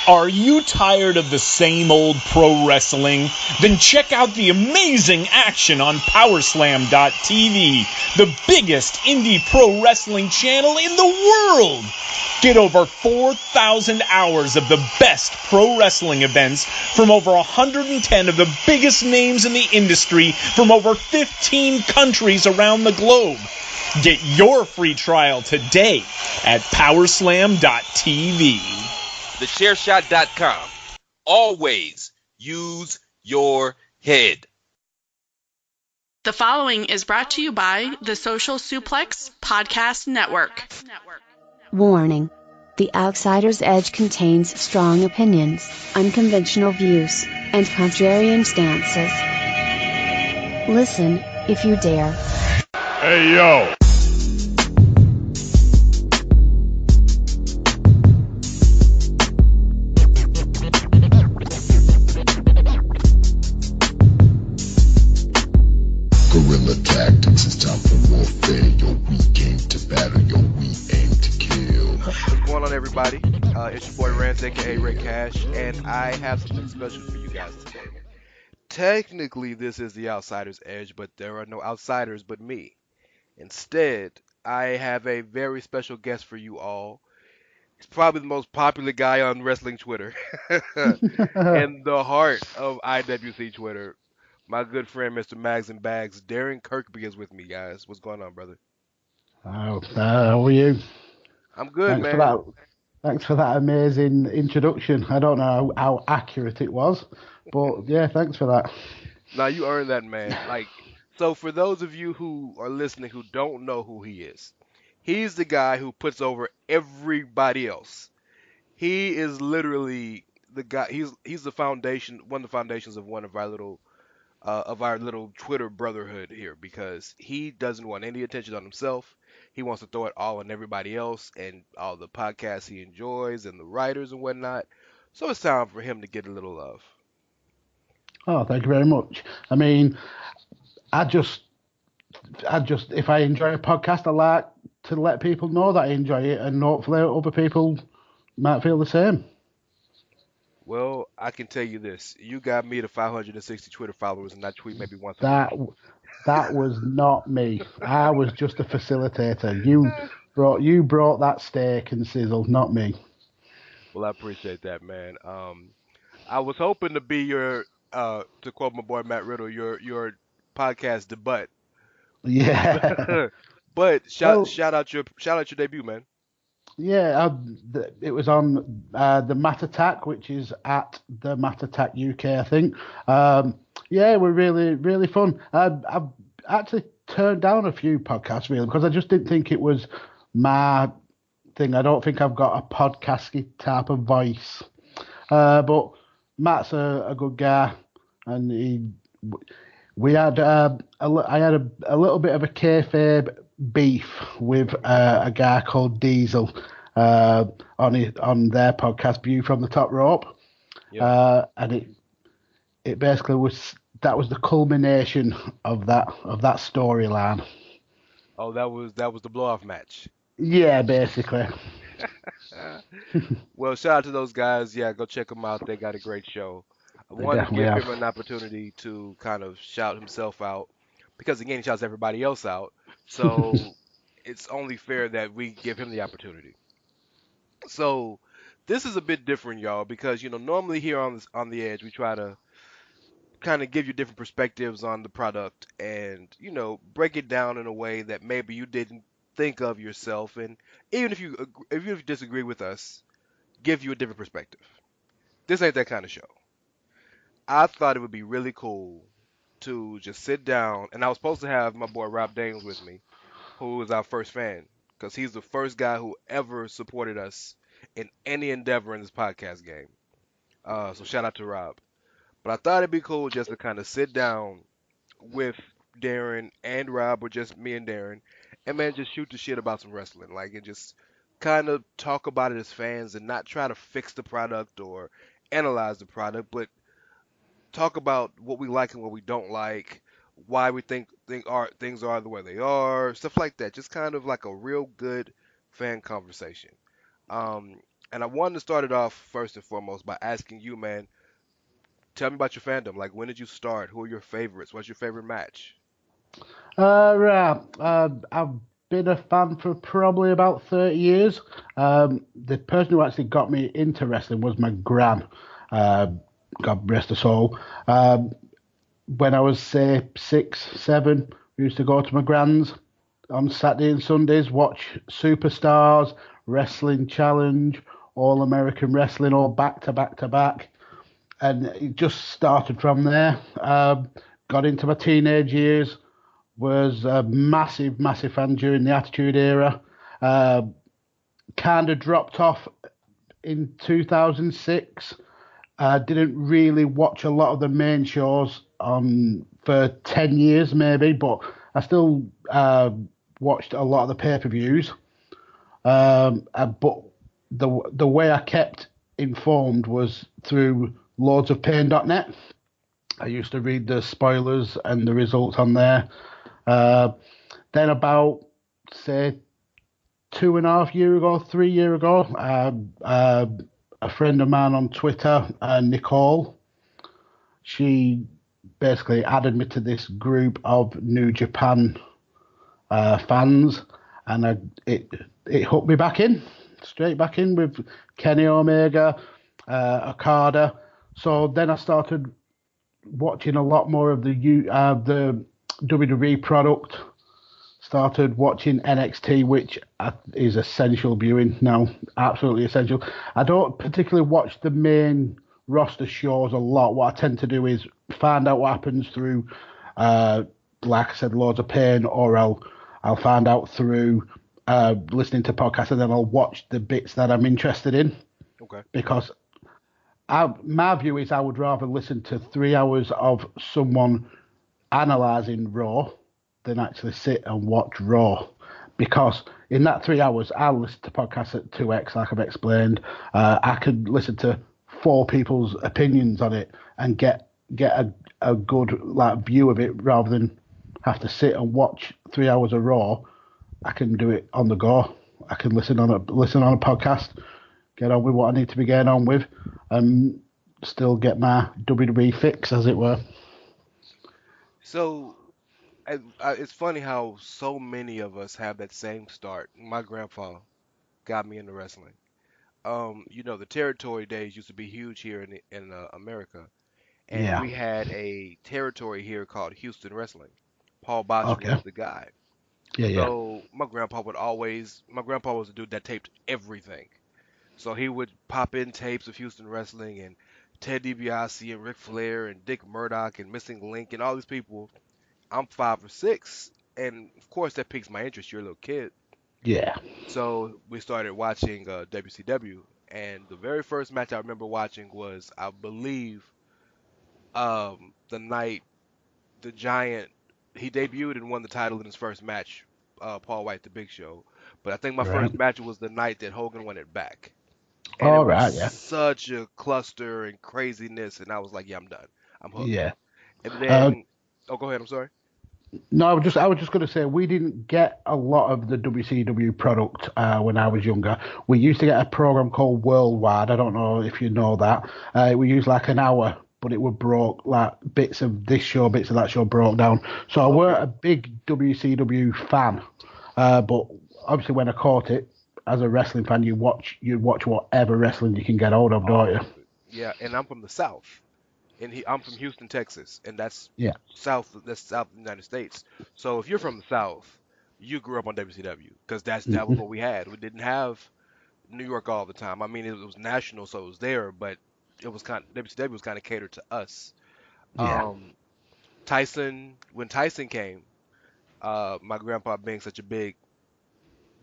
Are you tired of the same old pro wrestling? Then check out the amazing action on Powerslam.tv, the biggest indie pro wrestling channel in the world. Get over 4,000 hours of the best pro wrestling events from over 110 of the biggest names in the industry from over 15 countries around the globe. Get your free trial today at Powerslam.tv. TheChairshot.com. Always use your head. The following is brought to you by the Social Suplex Podcast Network. Warning. The Outsider's Edge contains strong opinions, unconventional views, and contrarian stances. Listen, if you dare. Hey, yo! Guerrilla tactics, it's time for warfare. Yo, we came to battle, yo, we aim to kill. What's going on, everybody? It's your boy Rance, aka Ray Cash, and I have something special for you guys today. Technically, this is the Outsider's Edge, but there are no outsiders but me. Instead, I have a very special guest for you all. He's probably the most popular guy on wrestling Twitter, and the heart of IWC Twitter. My good friend, Mr. Mags and Bags, Darren Kirkby is with me, guys. What's going on, brother? How are you? I'm good, Thanks man. Thanks for that amazing introduction. I don't know how accurate it was, but yeah, thanks for that. Now, you earned that, man. So for those of you who are listening who don't know who he is, he's the guy who puts over everybody else. He is literally the guy. He's the foundation, one of the foundations of one of our little Twitter brotherhood here, because he doesn't want any attention on himself. He wants to throw it all on everybody else and all the podcasts he enjoys and the writers and whatnot. So it's time for him to get a little love. Oh, thank you very much. I mean, I just, if I enjoy a podcast, I like to let people know that I enjoy it, and hopefully other people might feel the same. Well, I can tell you this: you got me to 560 Twitter followers, and I tweet maybe once a week. That was not me. I was just a facilitator. You brought that steak and sizzle, not me. Well, I appreciate that, man. I was hoping to be your, to quote my boy Matt Riddle, your podcast debut. Yeah. But shout out your debut, man. Yeah, it was on the Matt Attack, which is at the Matt Attack UK, I think. Yeah, we're really fun. I've actually turned down a few podcasts really because I just didn't think it was my thing. I don't think I've got a podcasty type of voice. But Matt's a good guy, and I had a little bit of a kayfabe beef with a guy called Diesel on their podcast View from the Top Rope. Yep. And it basically was the culmination of that storyline. Oh, that was the blow-off match. Yeah, basically. Well, shout out to those guys. Yeah, go check them out. They got a great show. I wanted to give him an opportunity to kind of shout himself out, because again, he shouts everybody else out. So it's only fair that we give him the opportunity. So this is a bit different, y'all, because normally here on the Edge we try to kind of give you different perspectives on the product and break it down in a way that maybe you didn't think of yourself, and even if you disagree with us, give you a different perspective. This ain't that kind of show. I thought it would be really cool to just sit down, and I was supposed to have my boy Rob Daniels with me, who is our first fan, because he's the first guy who ever supported us in any endeavor in this podcast game. So shout out to Rob. But I thought it'd be cool just to kind of sit down with Darren and Rob, or just me and Darren, and man, just shoot the shit about some wrestling, and just kind of talk about it as fans, and not try to fix the product or analyze the product, but talk about what we like and what we don't like, why we think things are the way they are, stuff like that. Just kind of like a real good fan conversation. And I wanted to start it off first and foremost by asking you, man, tell me about your fandom. Like, when did you start? Who are your favorites? What's your favorite match? Right. I've been a fan for probably about 30 years. The person who actually got me into wrestling was my gran. Uh, God rest her soul. When I was, say, 6, 7, we used to go to my gran's on Saturday and Sundays, watch Superstars, Wrestling Challenge, All American Wrestling, all back to back to back. And it just started from there. Got into my teenage years, was a massive, massive fan during the Attitude Era. Kind of dropped off in 2006. Didn't really watch a lot of the main shows on for 10 years maybe, but I still watched a lot of the pay-per-views. But the way I kept informed was through lordsofpain.net. I used to read the spoilers and the results on there. Then about, say, 2.5 years ago, 3 years ago, a friend of mine on Twitter, Nicole, she basically added me to this group of New Japan fans, and it hooked me back in, straight back in with Kenny Omega, Okada. So then I started watching a lot more of the WWE product. Started watching NXT, which is essential viewing now, absolutely essential. I don't particularly watch the main roster shows a lot. What I tend to do is find out what happens through, like I said, Lords of Pain, or I'll find out through listening to podcasts, and then I'll watch the bits that I'm interested in. Okay. Because my view is I would rather listen to 3 hours of someone analysing Raw than actually sit and watch Raw. Because in that 3 hours, I'll listen to podcasts at 2x, like I've explained. I could listen to 4 people's opinions on it and get a good view of it, rather than have to sit and watch 3 hours of Raw. I can do it on the go. I can listen on a podcast, get on with what I need to be getting on with, and still get my WWE fix, as it were. So, it's funny how so many of us have that same start. My grandpa got me into wrestling. The territory days used to be huge here in America, and Yeah. we had a territory here called Houston Wrestling. Paul Botch Okay. was the guy. Yeah. So my grandpa was the dude that taped everything. So he would pop in tapes of Houston Wrestling and Ted DiBiase and Ric Flair and Dick Murdoch and Missing Link and all these people. I'm 5 or 6, and of course that piques my interest. You're a little kid. Yeah. So we started watching WCW, and the very first match I remember watching was, I believe, the night the Giant, he debuted and won the title in his first match, Paul White, the Big Show. But I think my Right. first match was the night that Hogan won it back, and it All was right. Yeah. such a cluster and craziness, and I was like, yeah, I'm done, I'm hooked. Yeah. And Uh, then, oh, go ahead, I'm sorry. no, I was just going to say we didn't get a lot of the WCW product when I was younger. We used to get a program called Worldwide. I don't know if you know that. We used like an hour, but it would broke like bits of this show, bits of that show broke down. So I weren't a big WCW fan, but obviously when I caught it as a wrestling fan, you watch whatever wrestling you can get hold of, don't you? Yeah, and I'm from the South, and I'm from Houston, Texas, and that's Yeah. south of the United States. So if you're from the South, you grew up on WCW, because that was Mhm. what we had. We didn't have New York all the time. I mean, it was national, so it was there, but it was WCW was kind of catered to us. Yeah. When Tyson came, my grandpa being such a big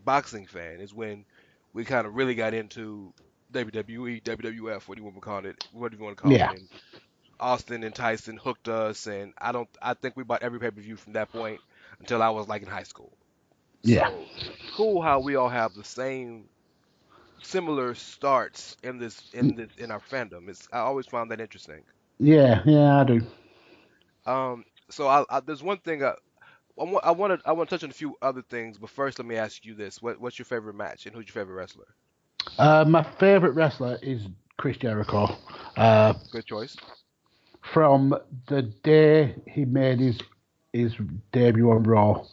boxing fan, is when we kind of really got into WWE, WWF, what do you want to call it? What do you want to call it? Yeah. And Austin and Tyson hooked us, and I think we bought every pay-per-view from that point until I was like in high school. Yeah. So it's cool how we all have the similar starts in our fandom. I always found that interesting. Yeah. Yeah. I do. So there's one thing I want to touch on a few other things, but first let me ask you this: what's your favorite match and who's your favorite wrestler? My favorite wrestler is Chris Jericho. Good choice. From the day he made his debut on Raw,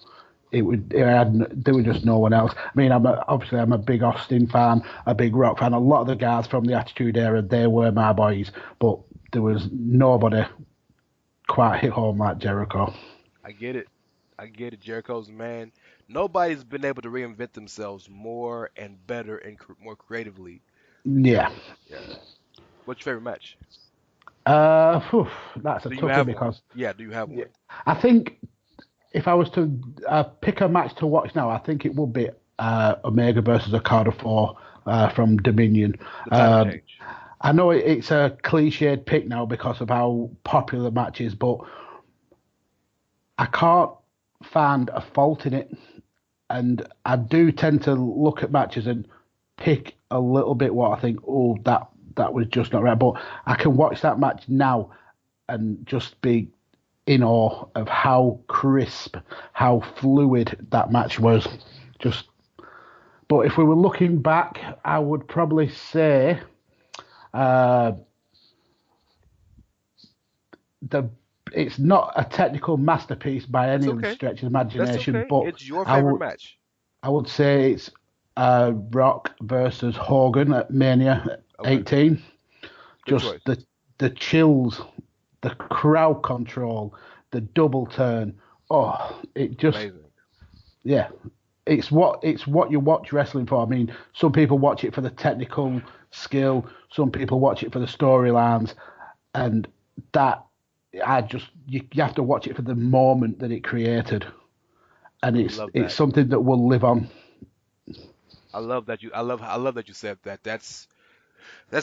there was just no one else. I mean, obviously I'm a big Austin fan, a big Rock fan. A lot of the guys from the Attitude Era, they were my boys, but there was nobody quite hit home like Jericho. I get it. Jericho's the man. Nobody's been able to reinvent themselves more and better and more creatively. Yeah. Yeah. What's your favorite match? That's a Do you toughie have because one? Yeah, do you have one? I think if I was to pick a match to watch now, I think it would be Omega versus Okada 4 from Dominion. The title change. I know it's a cliched pick now because of how popular the match is, but I can't find a fault in it. And I do tend to look at matches and pick a little bit what I think, oh, that was just not right. But I can watch that match now and just be in awe of how crisp, how fluid that match was. But if we were looking back, I would probably say it's not a technical masterpiece by any stretch of imagination. That's okay. But it's your favorite match. I would say it's Rock versus Hogan at Mania 18. Just the chills, the crowd control, the double turn. Oh, it just amazing. Yeah. It's what you watch wrestling for. I mean, some people watch it for the technical skill, some people watch it for the storylines, and that you have to watch it for the moment that it created, and it's something that will live on. I love that you said that. That's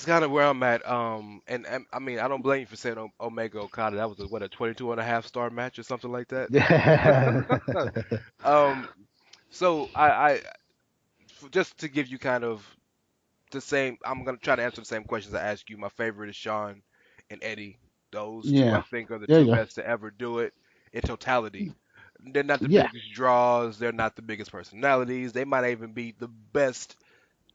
kind of where I'm at. And I mean, I don't blame you for saying Omega Okada. That was a 22.5 star match or something like that. Yeah. So I just to give you kind of the same. I'm gonna try to answer the same questions I asked you. My favorite is Shawn and Eddie. Those two I think are the two best to ever do it in totality. They're not the biggest draws. They're not the biggest personalities. They might even be the best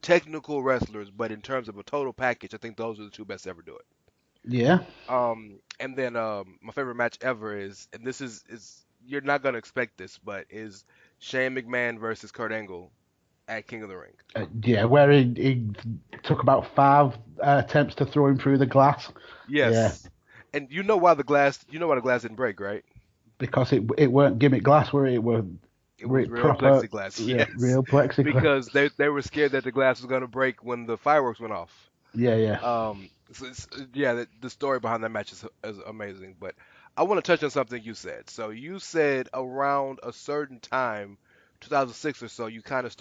technical wrestlers, but in terms of a total package, I think those are the two best to ever do it. Yeah. And then my favorite match ever is, and this is you're not gonna expect this, but is Shane McMahon versus Kurt Angle at King of the Ring. Where he took about 5 attempts to throw him through the glass. Yes. Yeah. And you know why the glass didn't break, right? Because it weren't gimmick glass, where it was real proper plexiglass. Yes. Real plexiglass. Because they were scared that the glass was gonna break when the fireworks went off. Yeah. So the story behind that match is amazing. But I want to touch on something you said. So you said around a certain time, 2006 or so, you kind of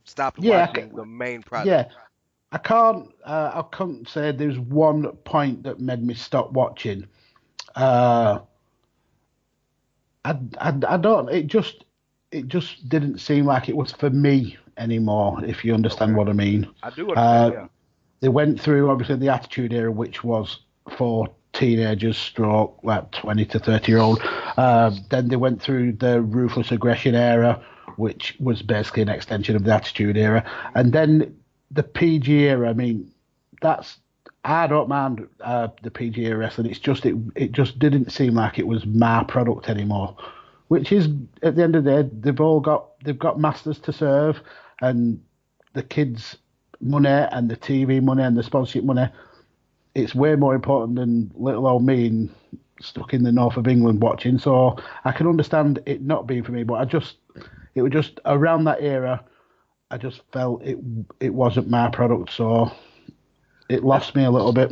stopped watching the main product. Yeah, I can't say there's one point that made me stop watching. I don't. It just didn't seem like it was for me anymore. If you understand what I mean. I do understand. Yeah. They went through obviously the Attitude Era, which was for teenagers, stroke like 20 to 30-year-old. Then they went through the Ruthless Aggression Era, which was basically an extension of the Attitude Era, and then the PG Era. I mean, I don't mind the PG Era wrestling. It's just it just didn't seem like it was my product anymore. Which is, at the end of the day, they've got masters to serve, and the kids' money and the TV money and the sponsorship money, it's way more important than little old me stuck in the north of England watching. So I can understand it not being for me, but it was just around that era, I just felt it wasn't my product, so it lost me a little bit.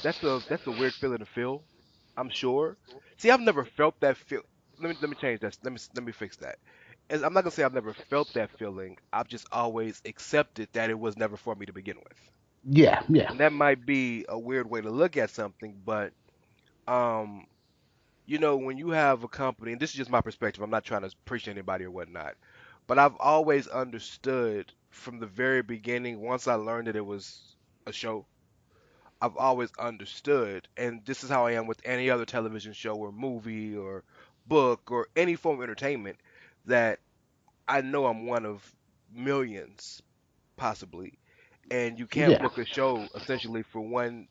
That's a weird feeling to feel, I'm sure. See, I've never felt that feel. Let me change that. Let me fix that. I'm not gonna say I've never felt that feeling. I've just always accepted that it was never for me to begin with. Yeah. And that might be a weird way to look at something, but when you have a company, and this is just my perspective, I'm not trying to preach to anybody or whatnot, but I've always understood from the very beginning, once I learned that it was a show, I've always understood, and this is how I am with any other television show or movie or book or any form of entertainment, that I know I'm one of millions, possibly, and you can't book a show essentially for one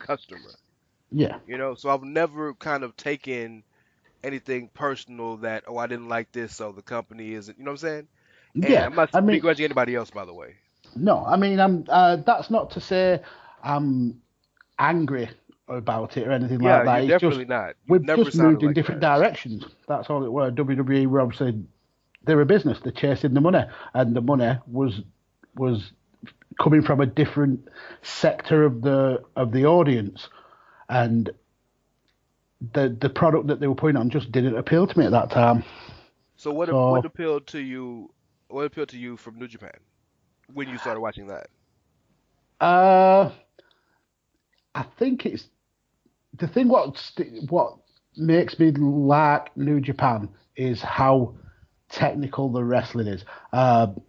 customer. Yeah. You know, so I've never kind of taken anything personal that, oh, I didn't like this, so the company isn't, you know what I'm saying? And I'm not begrudging anybody else, by the way. No, I mean, that's not to say I'm angry about it or anything like that. You're definitely not. We've just moved in different directions. That's all it was. WWE were obviously, they're a business. They're chasing the money, and the money was coming from a different sector of the audience, and the product that they were putting on just didn't appeal to me at that time. So what appealed to you? What appealed to you from New Japan when you started watching that? I think it's the thing. What makes me like New Japan is how technical the wrestling is.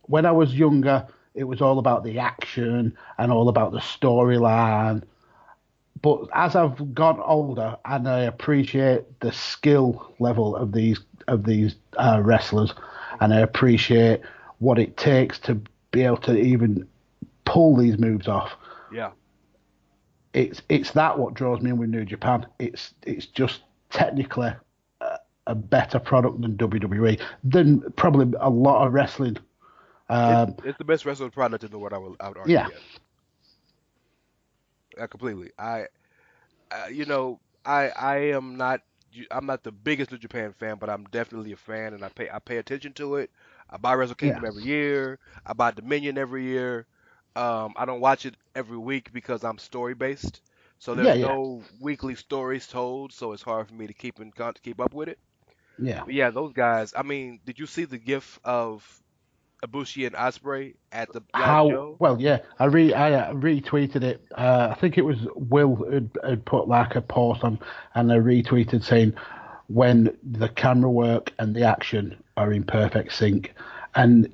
When I was younger, it was all about the action and all about the storyline. But as I've gone older and I appreciate the skill level of these wrestlers, and I appreciate what it takes to be able to even pull these moves off. Yeah. It's that what draws me in with New Japan. It's just technically a better product than WWE, than probably a lot of wrestling. It's the best wrestling product in the world. I would argue. Yeah. Completely. I am not. I'm not the biggest New Japan fan, but I'm definitely a fan, and I pay attention to it. I buy Wrestle Kingdom every year. I buy Dominion every year. I don't watch it every week because I'm story based, so there's no weekly stories told, so it's hard for me to keep up with it. Yeah. But yeah, those guys. I mean, did you see the GIF of Ibushi and Ospreay at the last show? Well, yeah, I retweeted it. I think it was Will had put like a post on, and I retweeted saying when the camera work and the action are in perfect sync, and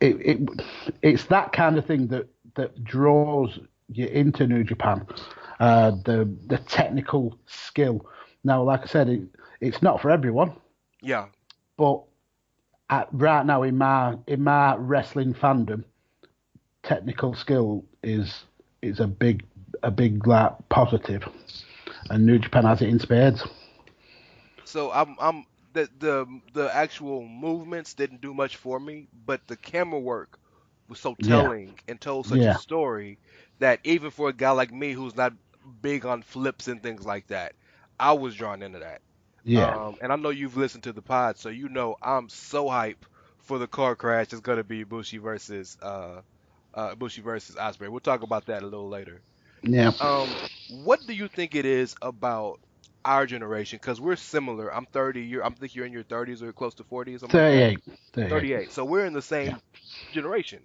it's that kind of thing that draws you into New Japan, the technical skill. Now, like I said, it's not for everyone. Yeah. But right now in my wrestling fandom, technical skill is a big like positive, and New Japan has it in spades. So the actual movements didn't do much for me, but the camera work was so telling and told such a story that even for a guy like me who's not big on flips and things like that, I was drawn into that. Yeah. And I know you've listened to the pod, so you know I'm so hype for the car crash. It's gonna be Ibushi versus Ospreay. We'll talk about that a little later. Yeah. What do you think it is about our generation? Because we're similar. I'm 30. I think you're in your 30s or close to 40s. 38. 38. So we're in the same generation.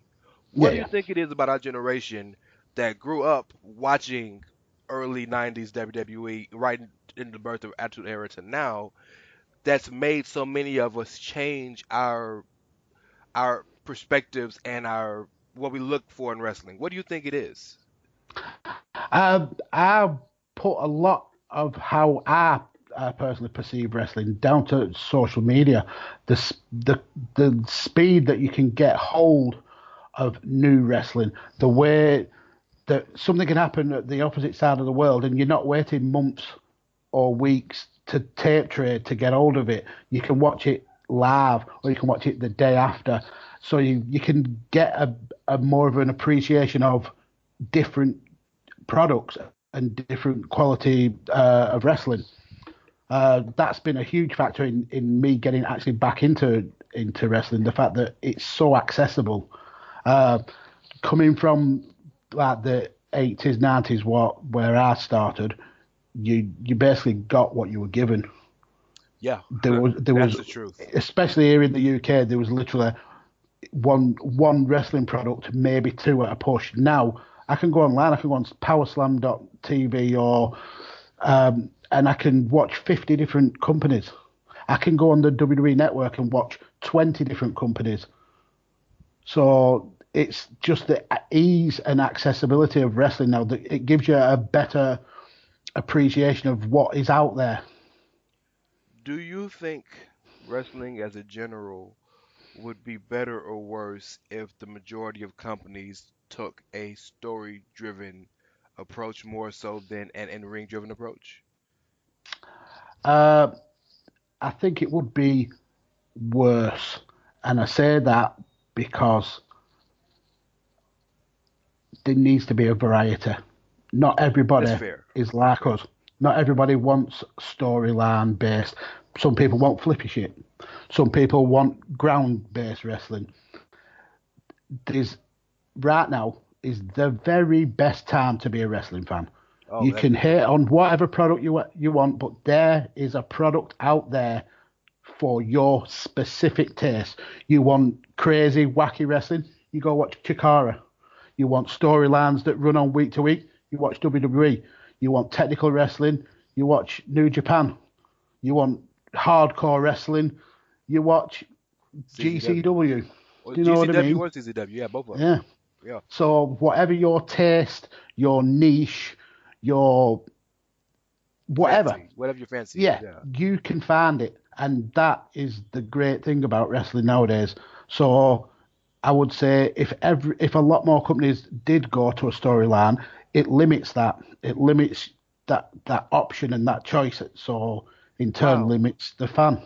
What do you think it is about our generation that grew up watching early 90s WWE right in the birth of Attitude Era to now, that's made so many of us change our perspectives and what we look for in wrestling? What do you think it is? I put a lot of how I personally perceive wrestling down to social media. The speed that you can get hold of new wrestling, the way that something can happen at the opposite side of the world, and you're not waiting months or weeks to tape trade to get hold of it. You can watch it live, or you can watch it the day after. So you can get a more of an appreciation of different products and different quality of wrestling. That's been a huge factor in me getting actually back into wrestling. The fact that it's so accessible, coming from like the 80s, 90s, where I started, you basically got what you were given. Yeah, there was the truth. Especially here in the UK, there was literally one wrestling product, maybe two at a push. Now I can go online, I can go on powerslam.tv or and I can watch 50 different companies. I can go on the WWE network and watch 20 different companies. So it's just the ease and accessibility of wrestling now that it gives you a better appreciation of what is out there. Do you think wrestling as a general would be better or worse if the majority of companies took a story-driven approach more so than an in-ring driven approach? Uh, I think it would be worse. And I say that because there needs to be a variety. Not everybody That's fair. is like us. Not everybody wants storyline based. Some people want flippy shit. Some people want ground based wrestling. There's right now is the very best time to be a wrestling fan. Oh, You can hate on whatever product you want, but there is a product out there for your specific taste. You want crazy, wacky wrestling, you go watch Chikara. You want storylines that run on week to week, you watch WWE. You want technical wrestling, you watch New Japan. You want hardcore wrestling, you watch GCW. Or Do you know what I mean? GCW or CZW, yeah, both of them. Yeah. So whatever your taste, your niche, your whatever, whatever your fancy. yeah, you can find it, and that is the great thing about wrestling nowadays. So I would say if a lot more companies did go to a storyline, it limits that. It limits that option and that choice. So in turn limits the fan.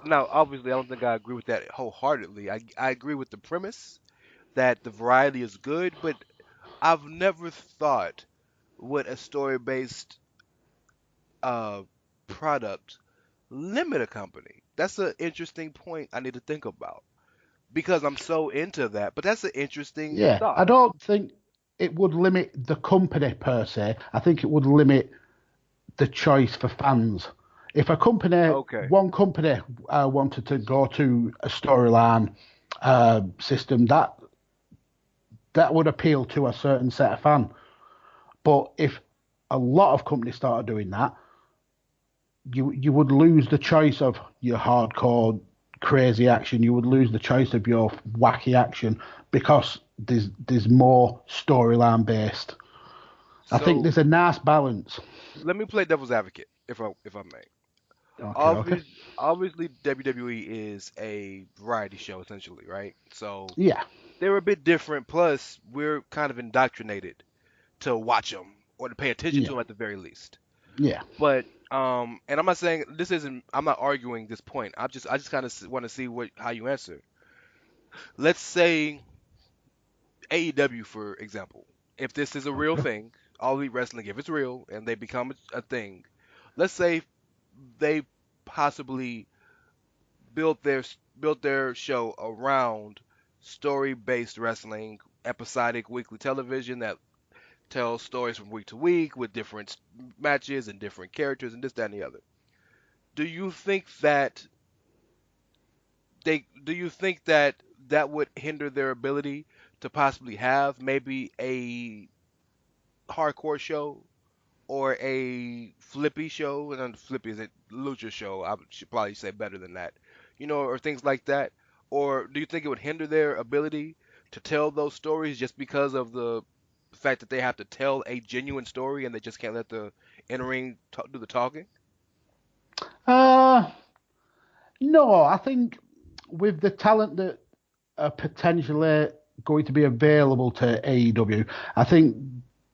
Now, obviously, I don't think I agree with that wholeheartedly. I agree with the premise that the variety is good, but I've never thought would a story-based product limit a company. That's an interesting point I need to think about because I'm so into that. But that's an interesting thought. I don't think it would limit the company per se. I think it would limit the choice for fans. If a company, one company wanted to go to a storyline system, that would appeal to a certain set of fan. But if a lot of companies started doing that, you would lose the choice of your hardcore crazy action. You would lose the choice of your wacky action because there's more storyline based. I think there's a nice balance. Let me play devil's advocate, if I may. Obviously, WWE is a variety show essentially, right? So they're a bit different. Plus, we're kind of indoctrinated to watch them or to pay attention to them at the very least. Yeah. But and I'm not saying this isn't. I'm not arguing this point. I just kind of want to see how you answer. Let's say AEW, for example. If this is a real thing, All Elite Wrestling, if it's real and they become a thing, let's say they possibly built their show around story-based wrestling, episodic weekly television that tells stories from week to week with different matches and different characters and this, that, and the other. Do you think that that would hinder their ability to possibly have maybe a hardcore show or a flippy show? And flippy is a lucha show. I should probably say better than that, or things like that. Or do you think it would hinder their ability to tell those stories just because of the fact that they have to tell a genuine story and they just can't let the in-ring do the talking? No, I think with the talent that are potentially going to be available to AEW, I think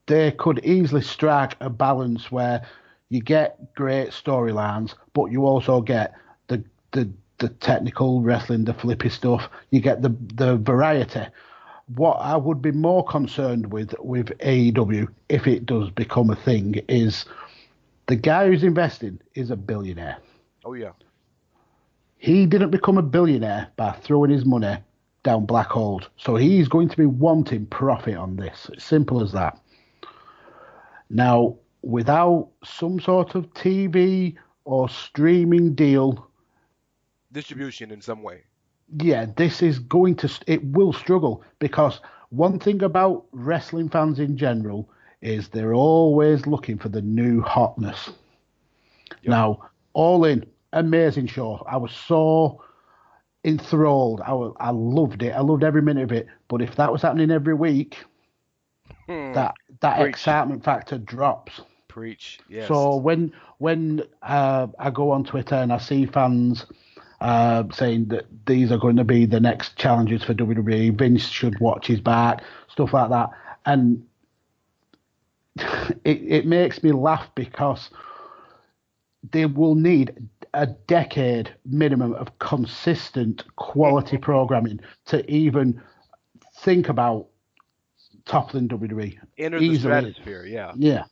they could easily strike a balance where you get great storylines, but you also get the technical wrestling, the flippy stuff. You get the variety. What I would be more concerned with AEW, if it does become a thing, is the guy who's investing is a billionaire. Oh, yeah. He didn't become a billionaire by throwing his money down black holes. So he's going to be wanting profit on this. It's simple as that. Now, without some sort of TV or streaming deal, distribution in some way, it will struggle, because one thing about wrestling fans in general is they're always looking for the new hotness. Yep. Now, All In, amazing show. I was so enthralled. I loved it. I loved every minute of it. But if that was happening every week, that excitement factor drops. Preach. Yes. So when I go on Twitter and I see fans saying that these are going to be the next challenges for WWE. Vince should watch his back, stuff like that. And it makes me laugh because they will need a decade minimum of consistent quality programming to even think about toppling WWE. Enter easily. The stratosphere, yeah. Yeah.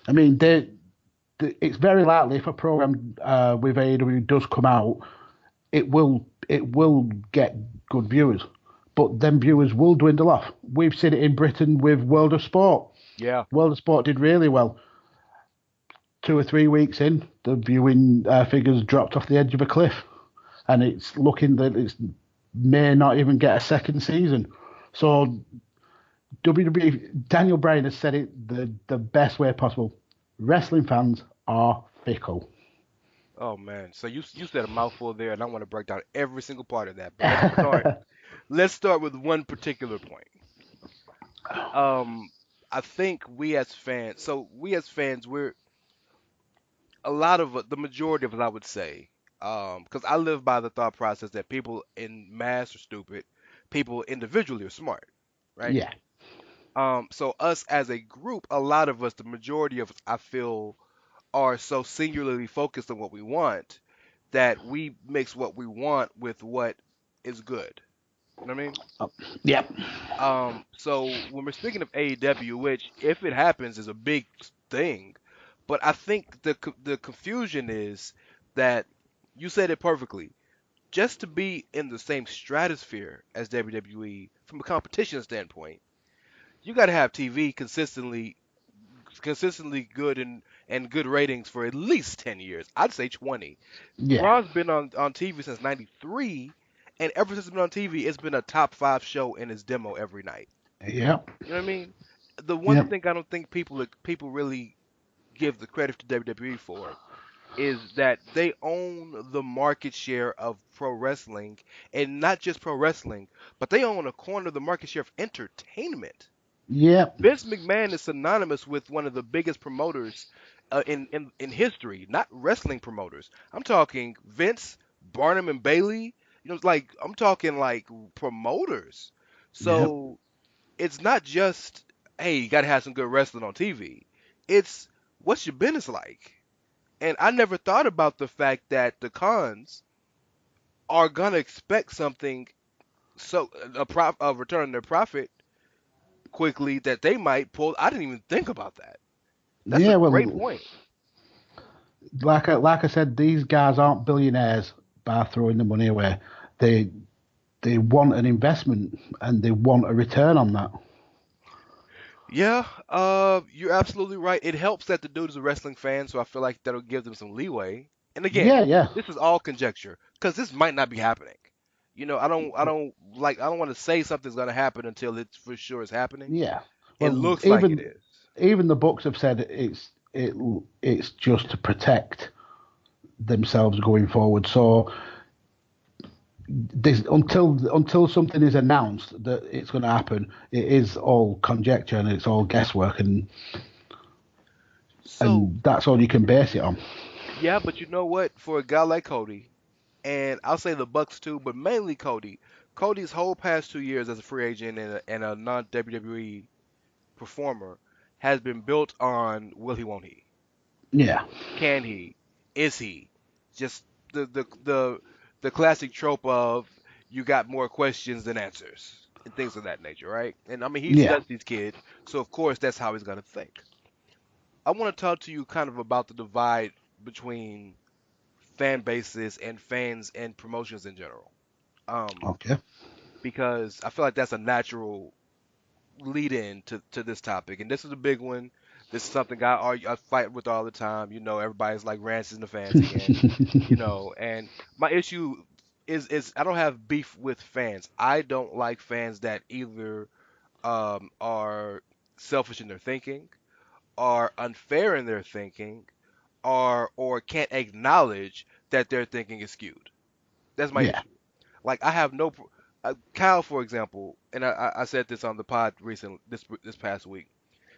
I mean, it's very likely if a program with AEW does come out, it will get good viewers, but then viewers will dwindle off. We've seen it in Britain with World of Sport. Yeah. World of Sport did really well. 2 or 3 weeks in, the viewing figures dropped off the edge of a cliff, and it's looking that it may not even get a second season. So WWE, Daniel Bryan has said it the best way possible. Wrestling fans are fickle. Oh man, so you said a mouthful there, and I want to break down every single part of that. But let's start with one particular point. I think we as fans, we're the majority of us, I would say, because I live by the thought process that people in mass are stupid, people individually are smart, right? Yeah. So us as a group, a lot of us, the majority of us, I feel, are so singularly focused on what we want that we mix what we want with what is good. You know what I mean? Yep. So when we're speaking of AEW, which if it happens is a big thing, but I think the confusion is that you said it perfectly. Just to be in the same stratosphere as WWE from a competition standpoint, you got to have TV consistently good and good ratings for at least 10 years. I'd say 20. Yeah. Raw's been on TV since 93, and ever since it's been on TV, it's been a top 5 show in its demo every night. Yep. You know what I mean? The one thing I don't think people really give the credit to WWE for is that they own the market share of pro wrestling, and not just pro wrestling, but they own a corner of the market share of entertainment. Yeah. Vince McMahon is synonymous with one of the biggest promoters in history, not wrestling promoters. I'm talking Vince, Barnum and Bailey. I'm talking like promoters. So it's not just, hey, you gotta have some good wrestling on TV. It's what's your business like? And I never thought about the fact that the cons are gonna expect something, so a return on their profit quickly, that they might pull. I didn't even think about that. That's a great point. Like I said, these guys aren't billionaires by throwing the money away. They want an investment and they want a return on that. Yeah, you're absolutely right. It helps that the dude is a wrestling fan, so I feel like that'll give them some leeway. And again, this is all conjecture because this might not be happening. I don't want to say something's gonna happen until it for sure is happening. Yeah, it looks like it is. Even the books have said it's just to protect themselves going forward. So this until something is announced that it's going to happen, it is all conjecture and it's all guesswork, and that's all you can base it on. Yeah, but you know what? For a guy like Cody, and I'll say the Bucks too, but mainly Cody's whole past 2 years as a free agent and a non-WWE performer has been built on will he, won't he? Yeah. Can he? Is he? Just the classic trope of you got more questions than answers and things of that nature, right? And I mean, he's Dusty's kid, so of course that's how he's gonna think. I want to talk to you kind of about the divide between fan bases and fans and promotions in general. Okay. Because I feel like that's a natural lead in to this topic, and this is a big one. This is something I fight with all the time. Everybody's like Rance is the fans again. And my issue is I don't have beef with fans. I don't like fans that either are selfish in their thinking, are unfair in their thinking, or can't acknowledge that their thinking is skewed. That's my issue. Like I have no Kyle, for example, and I said this on the pod this past week.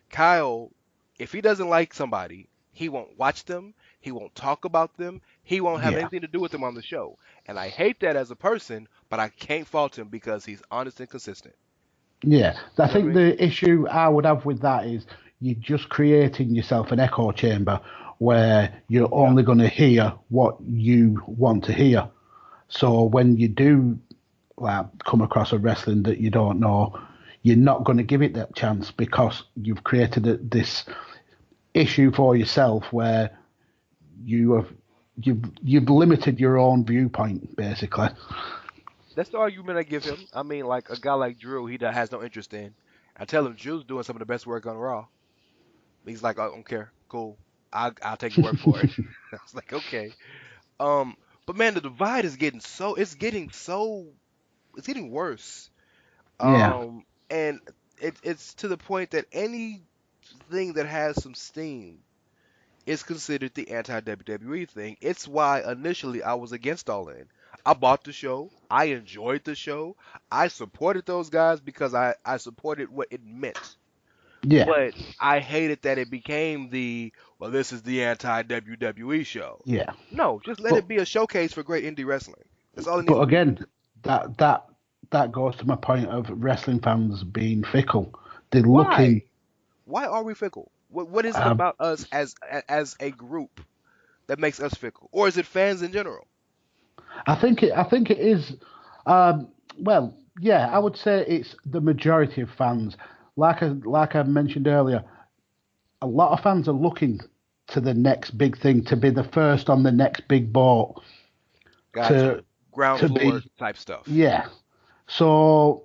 Kyle, if he doesn't like somebody, he won't watch them. He won't talk about them. He won't have Yeah. anything to do with them on the show. And I hate that as a person, but I can't fault him because he's honest and consistent. Yeah, I You know what I think mean? the issue I would have with that is you're just creating yourself an echo chamber where you're only going to hear what you want to hear. So when you do come across a wrestling that you don't know, you're not going to give it that chance because you've created this issue for yourself where you've limited your own viewpoint basically. That's the argument I give him. I mean, like a guy like Drew, he has no interest in. I tell him Drew's doing some of the best work on Raw. He's like, I don't care. Cool. I'll take your word for it. I was like, okay. But man, the divide is it's getting worse. Yeah. And it's to the point that anything that has some steam is considered the anti-WWE thing. It's why initially I was against All In. I bought the show. I enjoyed the show. I supported those guys because I supported what it meant. Yeah. But I hated that it became this is the anti-WWE show. Yeah. No, just let it be a showcase for great indie wrestling. That's all it needs But to be. again, that goes to my point of wrestling fans being fickle. They're looking. Why are we fickle? What is it about us as a group that makes us fickle, or is it fans in general? I think it is. Well, yeah, I would say it's the majority of fans. Like I mentioned earlier, a lot of fans are looking to the next big thing, to be the first on the next big boat. Gotcha. Ground floor type stuff. Yeah. So,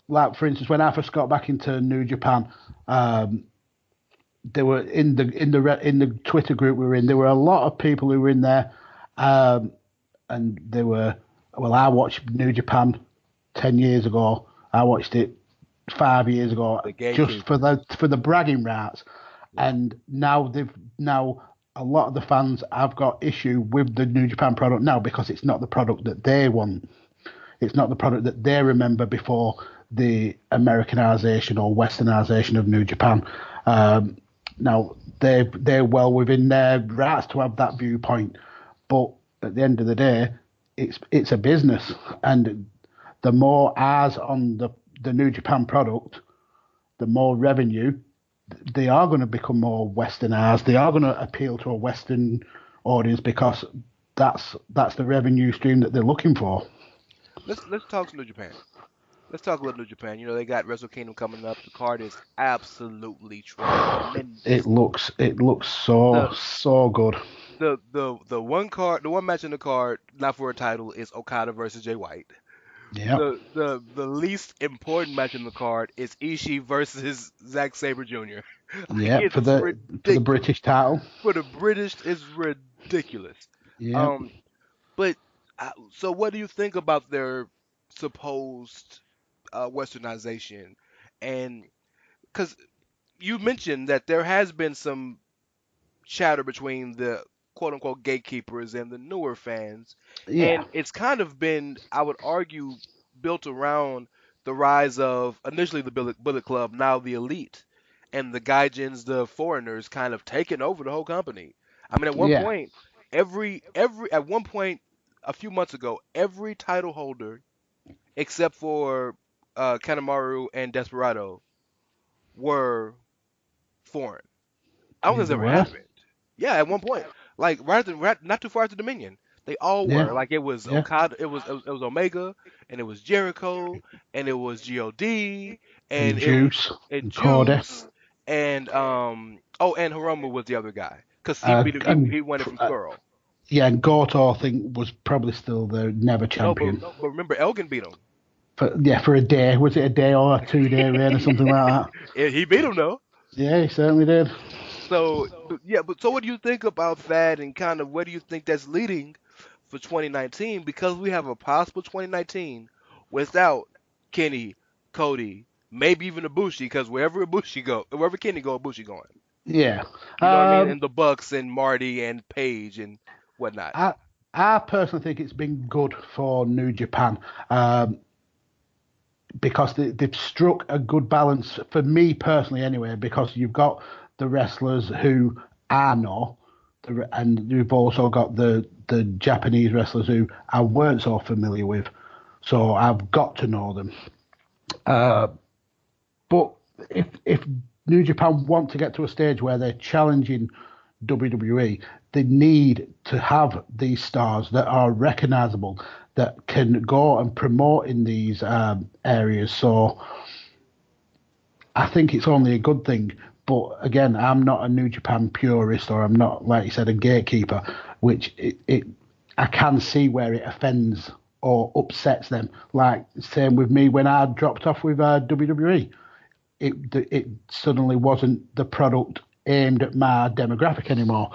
like for instance, when I first got back into New Japan, there were in the Twitter group we were in, there were a lot of people who were in there, and they were. Well, I watched New Japan 10 years ago. I watched it 5 years ago, just for the bragging rights. And now a lot of the fans have got issue with the New Japan product now because it's not the product that they want. It's not the product that they remember before the Americanization or Westernization of New Japan. Now they're well within their rights to have that viewpoint, but at the end of the day, it's a business, and the more eyes on the New Japan product, the more revenue. They are going to become more westernized. They are going to appeal to a Western audience because that's the revenue stream that they're looking for. Let's talk New Japan. Let's talk a little New Japan. You know, they got Wrestle Kingdom coming up. The card is absolutely tremendous. It looks so good. The one match in the card, not for a title, is Okada versus Jay White. Yeah. The least important match in the card is Ishii versus Zack Sabre Jr. Yeah, for the British title. For the British, it's ridiculous. Yeah. But so what do you think about their supposed westernization? And because you mentioned that there has been some chatter between the quote-unquote gatekeepers and the newer fans. Yeah. And it's kind of been, I would argue, built around the rise of initially the Bullet Club, now the Elite, and the Gaijins, the foreigners, kind of taking over the whole company. I mean, at one point, at one point a few months ago, every title holder except for Kanemaru and Desperado were foreign. I don't think that's ever happened. Yeah, at one point, like not too far after Dominion, they all were. Like it was Okada, it was Omega, and it was Jericho, and it was God, and Juice, and Juice, and and Hiromu was the other guy because he won it from Skull. Yeah, and Goto I think was probably still the never champion. No, but remember Elgin beat him. For a day. Was it a day or a 2-day reign or something like that? Yeah, he beat him though. Yeah, he certainly did. So what do you think about that, and kind of where do you think that's leading for 2019? Because we have a possible 2019 without Kenny, Cody, maybe even Ibushi, because wherever Kenny go, Ibushi going. Yeah. You know what I mean? And the Bucks and Marty and Paige and whatnot. I personally think it's been good for New Japan because they've struck a good balance, for me personally anyway, because you've got the wrestlers who I know, and we've also got the Japanese wrestlers who I weren't so familiar with, so I've got to know them. But if New Japan want to get to a stage where they're challenging WWE, they need to have these stars that are recognizable, that can go and promote in these areas. So I think it's only a good thing. But again, I'm not a New Japan purist, or I'm not, like you said, a gatekeeper, which I can see where it offends or upsets them. Like, same with me when I dropped off with WWE. It suddenly wasn't the product aimed at my demographic anymore.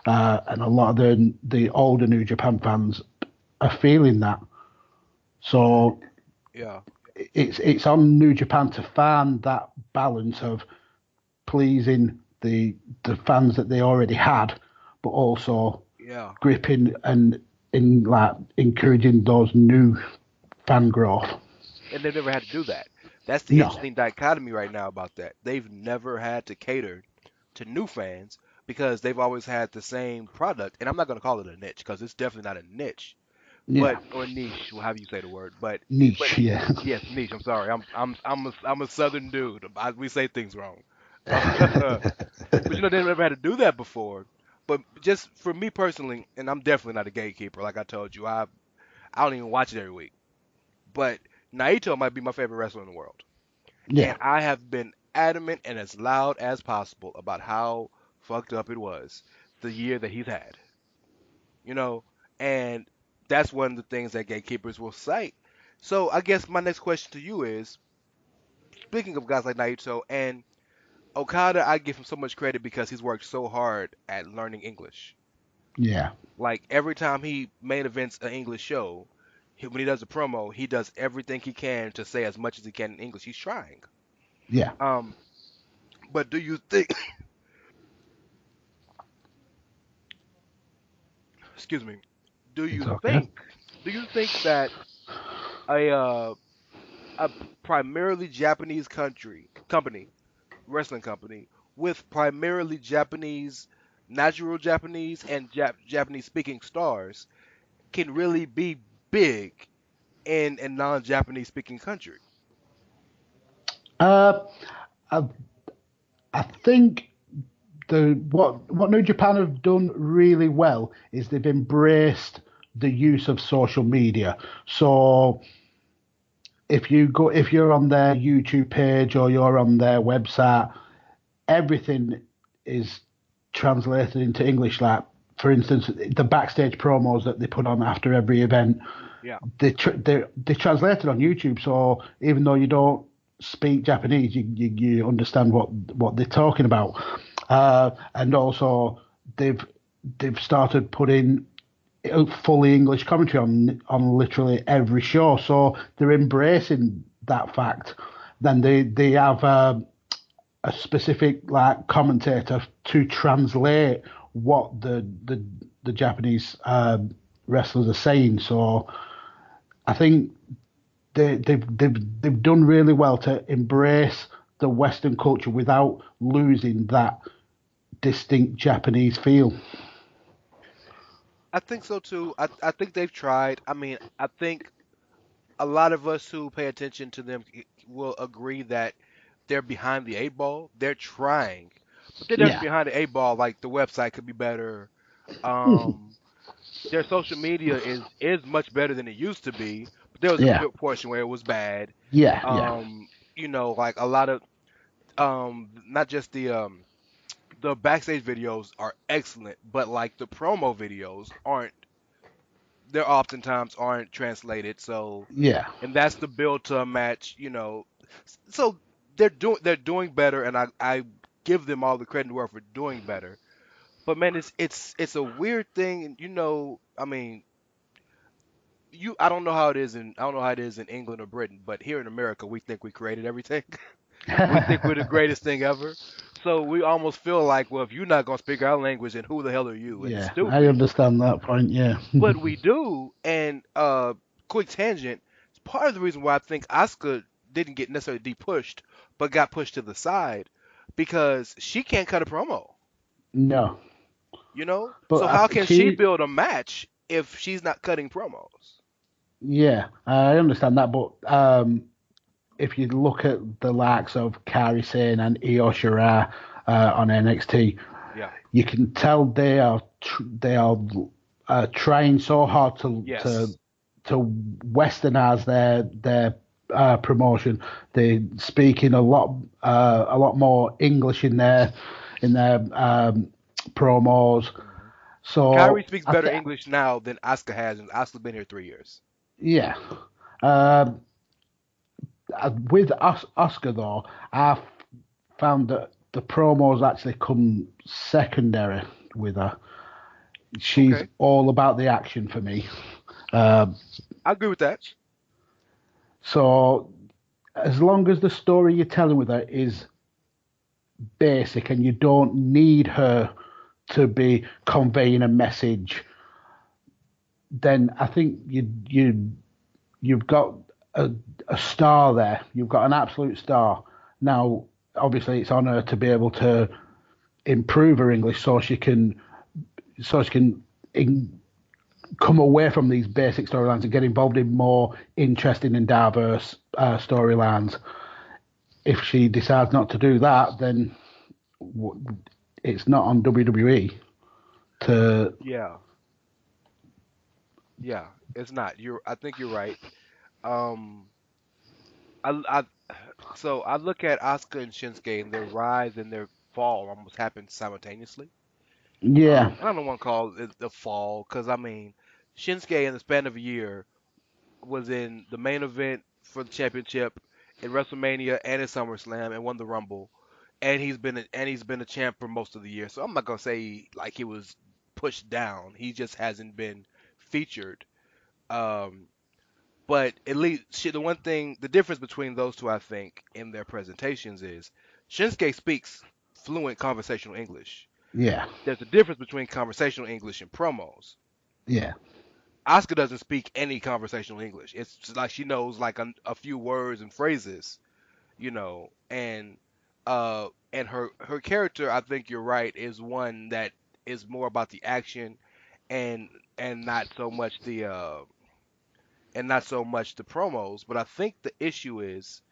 And a lot of the older New Japan fans are feeling that. So Yeah. It's on New Japan to find that balance of pleasing the fans that they already had, but also gripping and encouraging those new fan growth. And they've never had to do that. That's the interesting dichotomy right now about that. They've never had to cater to new fans because they've always had the same product. And I'm not going to call it a niche because it's definitely not a niche, or niche, however you say the word. But niche, yeah. Yes, niche. I'm sorry. I'm a southern dude. We say things wrong. But they never had to do that before. But just for me personally, and I'm definitely not a gatekeeper. Like I told you, I don't even watch it every week. But Naito might be my favorite wrestler in the world. Yeah. And I have been adamant and as loud as possible about how fucked up it was the year that he's had. And that's one of the things that gatekeepers will cite. So I guess my next question to you is, speaking of guys like Naito and Okada, I give him so much credit because he's worked so hard at learning English. Yeah. Like every time he main events an English show, when he does a promo, he does everything he can to say as much as he can in English. He's trying. Yeah. But do you think? Excuse me. Do you think that a primarily Japanese wrestling company with primarily Japanese, natural Japanese and Japanese speaking stars can really be big in a non-Japanese speaking country? I think what New Japan have done really well is they've embraced the use of social media. So if you're on their YouTube page or you're on their website, everything is translated into English. Like, for instance, the backstage promos that they put on after every event, they're translated on YouTube. So even though you don't speak Japanese, you understand what they're talking about. And also they've started putting fully English commentary on literally every show. So they're embracing that fact. Then they have a specific commentator to translate what the Japanese wrestlers are saying. So I think they've done really well to embrace the Western culture without losing that distinct Japanese feel. I think so too. I think they've tried. I mean, I think a lot of us who pay attention to them will agree that they're behind the eight ball. They're trying, but they're definitely behind the eight ball. Like the website could be better. Their social media is much better than it used to be. But there was a portion where it was bad. Like a lot of not just the backstage videos are excellent, but like the promo videos oftentimes aren't translated. So and that's the build to a match, So they're doing better, and I give them all the credit in the world for doing better. But man, it's a weird thing, and I mean, I don't know how it is in England or Britain, but here in America, we think we created everything. We think we're the greatest thing ever. So we almost feel like, well, if you're not gonna speak our language, then who the hell are you? It's stupid. I understand that point. Yeah, but we do. And quick tangent. Part of the reason why I think Asuka didn't get necessarily de-pushed, but got pushed to the side, because she can't cut a promo. No. You know? But So how can she build a match if she's not cutting promos? Yeah, I understand that, but if you look at the likes of Kairi Sane and Io Shirai on NXT, yeah, you can tell they are trying so hard to westernize their promotion. They're speaking a lot more English in their promos. Mm-hmm. So Kairi speaks better English now than Asuka has, and Asuka's been here 3 years. Yeah. With Asuka though, I found that the promos actually come secondary with her. She's all about the action for me. I agree with that. So as long as the story you're telling with her is basic and you don't need her to be conveying a message, then I think you've got a star there. You've got an absolute star. Now, obviously, it's on her to be able to improve her English so she can come away from these basic storylines and get involved in more interesting and diverse storylines. If she decides not to do that, then it's not on WWE to. Yeah, it's not. I think you're right. So I look at Asuka and Shinsuke, and their rise and their fall almost happened simultaneously. Yeah. I don't want to call it the fall because I mean, Shinsuke in the span of a year was in the main event for the championship in WrestleMania and at SummerSlam and won the Rumble, and he's been a champ for most of the year. So I'm not gonna say like he was pushed down. He just hasn't been featured. But at least the difference between those two, I think, in their presentations is Shinsuke speaks fluent conversational English. Yeah. There's a difference between conversational English and promos. Yeah. Asuka doesn't speak any conversational English. It's just like she knows like a few words and phrases, and her character, I think you're right, is one that is more about the action and not so much the promos. But I think the issue is,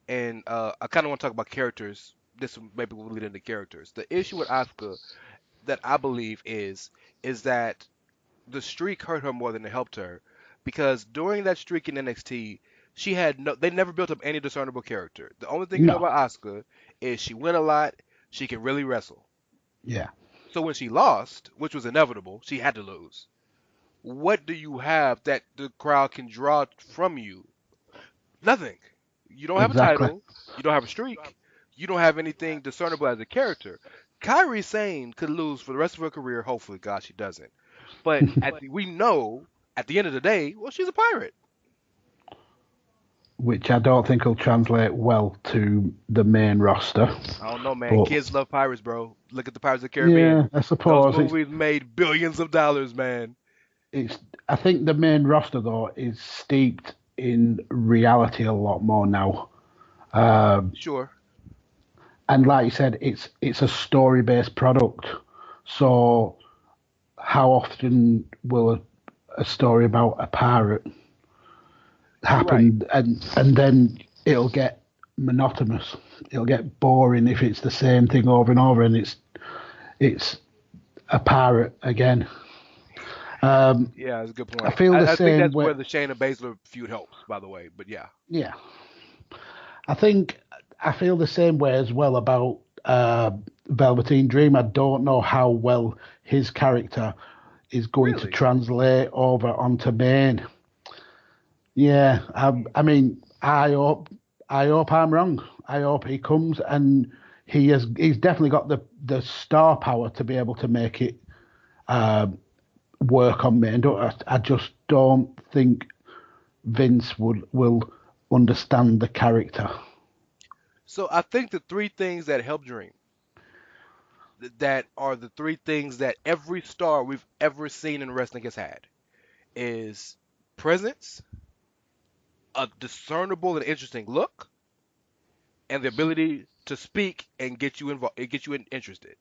and I kind of want to talk about characters. This maybe will lead into characters. The issue with Asuka that I believe is that the streak hurt her more than it helped her, because during that streak in NXT, they never built up any discernible character. The only thing you know about Asuka is she win a lot, she can really wrestle. Yeah. So when she lost, which was inevitable, she had to lose. What do you have that the crowd can draw from you? Nothing. You don't have a title. You don't have a streak. You don't have anything discernible as a character. Kairi Sane could lose for the rest of her career. Hopefully, God, she doesn't. But we know at the end of the day, well, she's a pirate. Which I don't think will translate well to the main roster. I don't know, man. Kids love pirates, bro. Look at the Pirates of the Caribbean. Yeah, I suppose. Those movies made billions of dollars, man. I think the main roster, though, is steeped in reality a lot more now. Sure. And like you said, it's a story-based product. So how often will a story about a pirate happen, and then it'll get monotonous. It'll get boring if it's the same thing over and over, and it's a pirate again. Yeah, that's a good point. I feel the same. I think that's where the Shayna Baszler feud helps, by the way. But yeah. Yeah. I feel the same way as well about Velveteen Dream. I don't know how well his character is going to translate over onto main. Yeah, I mean, I hope I'm wrong. I hope he comes, and he's definitely got the star power to be able to make it work on main. I just don't think Vince will understand the character. So I think the three things that help Dream, that are the three things that every star we've ever seen in wrestling has had, is presence, a discernible and interesting look, and the ability to speak and get you involved, interested.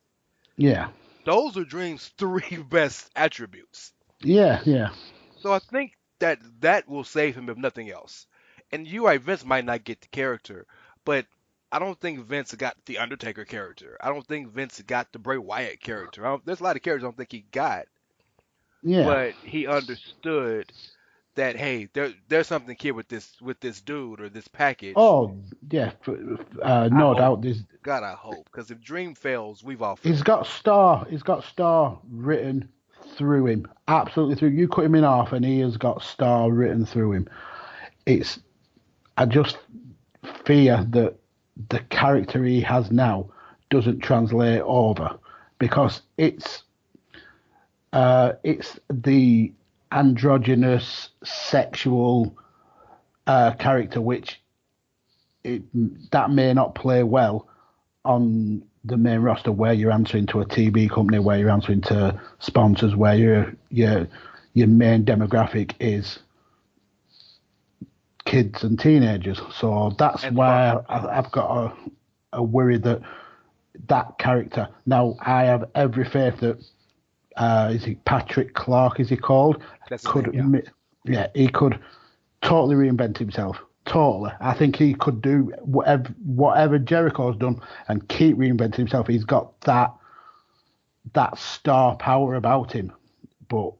Yeah. those are Dream's three best attributes. Yeah, yeah. So I think that will save him if nothing else. And you're right, Vince might not get the character, but I don't think Vince got the Undertaker character. I don't think Vince got the Bray Wyatt character. There's a lot of characters I don't think he got, Yeah. but he understood that hey, there's something here with this dude or this package. Oh yeah, no doubt. God, I hope, because if Dream fails, we've all failed. He's got star written through him, absolutely through. You cut him in half, and he has got star written through him. I just fear that the character he has now doesn't translate over, because it's the androgynous sexual character, which that may not play well on the main roster, where you're answering to a TV company, where you're answering to sponsors, where your main demographic is kids and teenagers. So that's why I've got a worry that character. Now, I have every faith that is he Patrick Clark? Is he called? That's he could totally reinvent himself. Totally, I think he could do whatever Jericho's done and keep reinventing himself. He's got that star power about him, but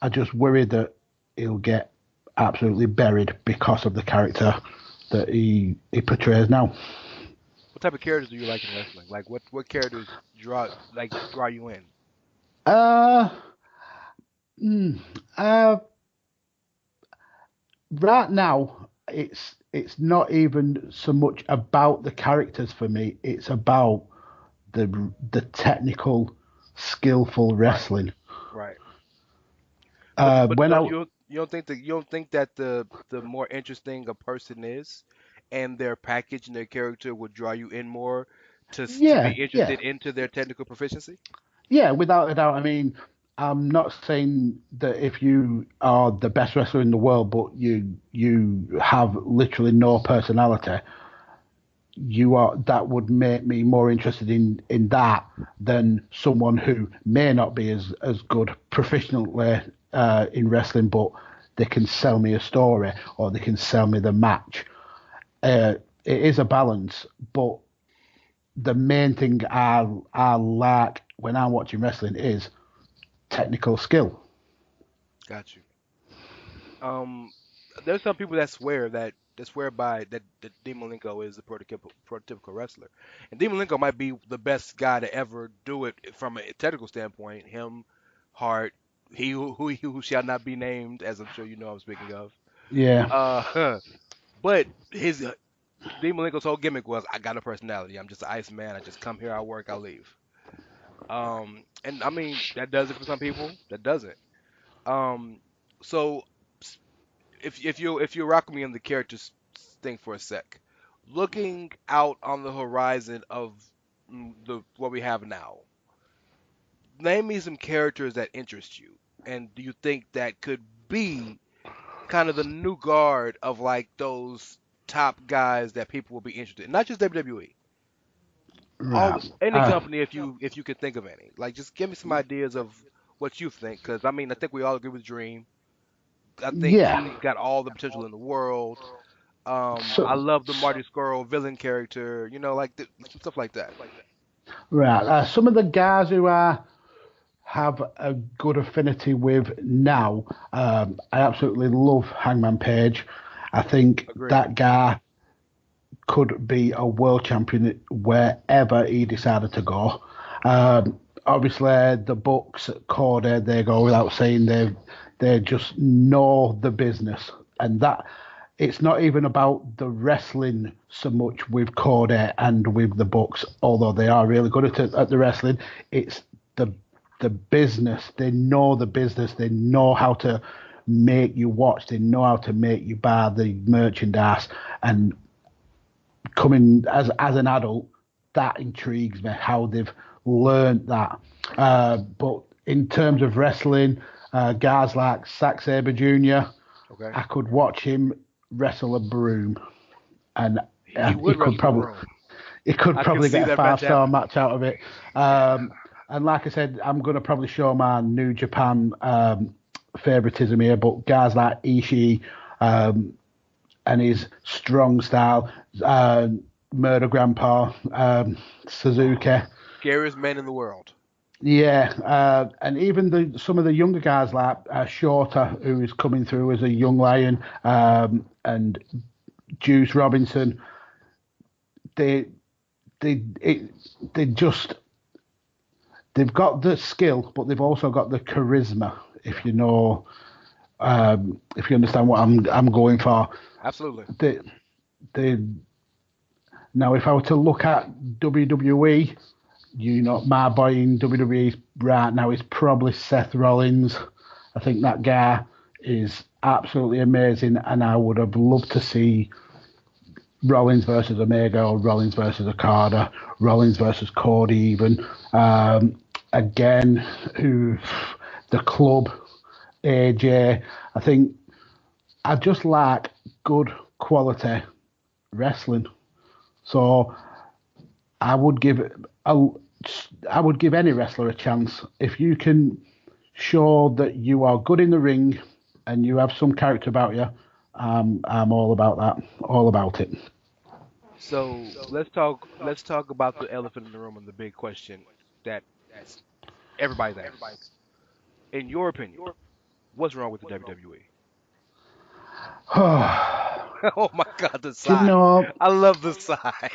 I just worry that he'll get absolutely buried because of the character that he portrays now. What type of characters do you like in wrestling? Like what characters draw you in? Right now, it's not even so much about the characters for me. It's about the technical, skillful wrestling. Right. You don't think that the more interesting a person is, and their package and their character would draw you in more to be interested into their technical proficiency? Yeah, without a doubt. I mean, I'm not saying that if you are the best wrestler in the world, but you have literally no personality, that would make me more interested in that than someone who may not be as good professionally in wrestling, but they can sell me a story or they can sell me the match. It is a balance, but the main thing I like when I'm watching wrestling is technical skill. Got you. There's some people that swear by that Dean Malenko is the prototypical wrestler, and Dean Malenko might be the best guy to ever do it from a technical standpoint. Him, Hart, he who shall not be named, as I'm sure you know I'm speaking of. Yeah. But Dean Malenko's whole gimmick was, I got a personality. I'm just an ice man. I just come here, I work, I leave. And I mean, that does it for some people. That doesn't. So if you rock me on the characters thing for a sec, looking out on the horizon of what we have now, name me some characters that interest you, and do you think that could be kind of the new guard of like those top guys that people will be interested in, not just WWE. Any company, if you could think of any, like just give me some ideas of what you think, because I mean I think we all agree with Dream. I think he's got all the potential in the world. I love the Marty Scurll villain character, like stuff like that. Right. Some of the guys who I have a good affinity with now, I absolutely love Hangman Page. I think that guy could be a world champion wherever he decided to go. Obviously, the Bucks, Cody, they go without saying. They just know the business, and that it's not even about the wrestling so much with Cody and with the Bucks, although they are really good at the wrestling. It's the business. They know the business. They know how to make you watch. They know how to make you buy the merchandise. And coming as an adult, that intrigues me, how they've learned that. But in terms of wrestling, guys like Zack Sabre Jr., I could watch him wrestle a broom, and he could probably get a 5-star match out of it. and like I said, I'm going to probably show my New Japan favoritism here, but guys like Ishii and his strong style, Murder Grandpa, Suzuki. Scariest man in the world. Yeah, and even some of the younger guys like Shorter, who is coming through as a young lion, and Juice Robinson. They've got the skill, but they've also got the charisma. If you know, if you understand what I'm going for. Absolutely. Now, if I were to look at WWE, my boy in WWE right now is probably Seth Rollins. I think that guy is absolutely amazing, and I would have loved to see Rollins versus Omega, or Rollins versus Okada, Rollins versus Cody even. Again, the club, AJ. I think I just like good quality wrestling. So I would give any wrestler a chance. If you can show that you are good in the ring and you have some character about you, I'm all about that, all about it. So let's talk about the elephant in the room and the big question that's everybody's asking. In your opinion, what's wrong with the WWE? Oh my God, the sigh. I love the sigh.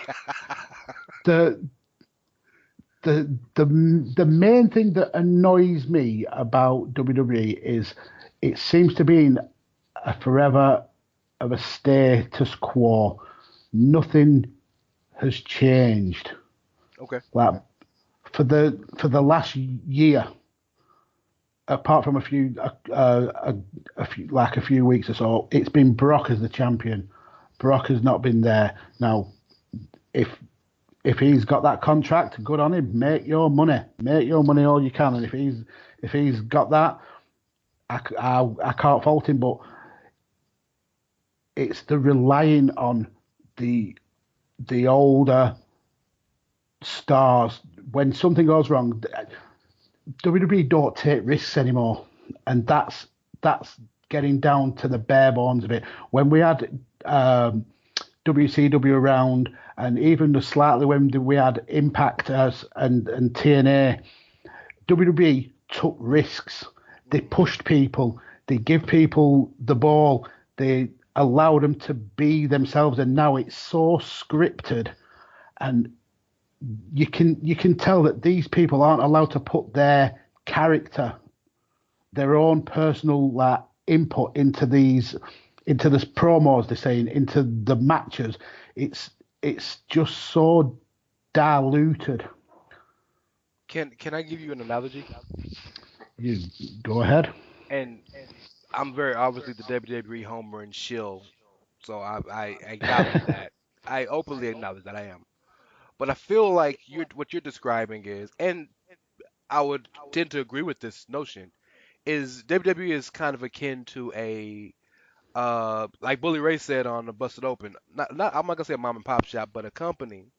The main thing that annoys me about WWE is it seems to be in a forever of a status quo. Nothing has changed. Okay. Like for the last year, apart from a few weeks or so, it's been Brock as the champion. Brock has not been there. Now, if he's got that contract, good on him. Make your money all you can. And if he's got that, I can't fault him. But it's the relying on the older stars. When something goes wrong, WWE don't take risks anymore, and that's getting down to the bare bones of it. When we had WCW around, and even slightly when we had Impact and TNA, WWE took risks. They pushed people. They give people the ball. They allowed them to be themselves, and now it's so scripted, and you can tell that these people aren't allowed to put their character, their own personal input into this promos they're saying, into the matches. It's just so diluted. Can I give you an analogy? You go ahead. And I'm very obviously the WWE homer and shill, so I acknowledge that. I openly acknowledge that I am. But I feel like what you're describing is, and I would tend to agree with this notion, is WWE is kind of akin to a like Bully Ray said on the Busted Open. I'm not gonna say a mom and pop shop, but a company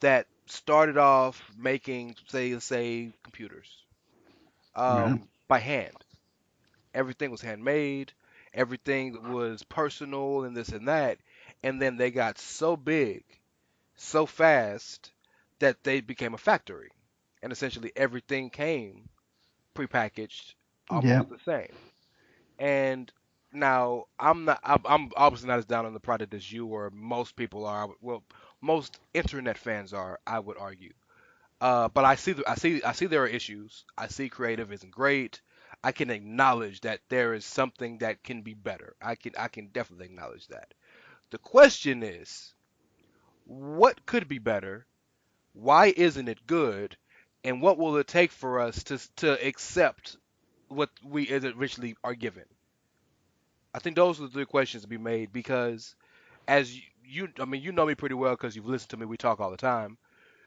that started off making say computers by hand. Everything was handmade. Everything was personal and this and that. And then they got so big, so fast that they became a factory. And essentially everything came prepackaged, almost the same. And now I'm obviously not as down on the product as you or most people are. Well, most internet fans are, I would argue. But I see there are issues. I see creative isn't great. I can acknowledge that there is something that can be better. I can definitely acknowledge that. The question is, what could be better? Why isn't it good? And what will it take for us to accept what we originally are given? I think those are the questions to be made, because as I mean, you know me pretty well because you've listened to me. We talk all the time.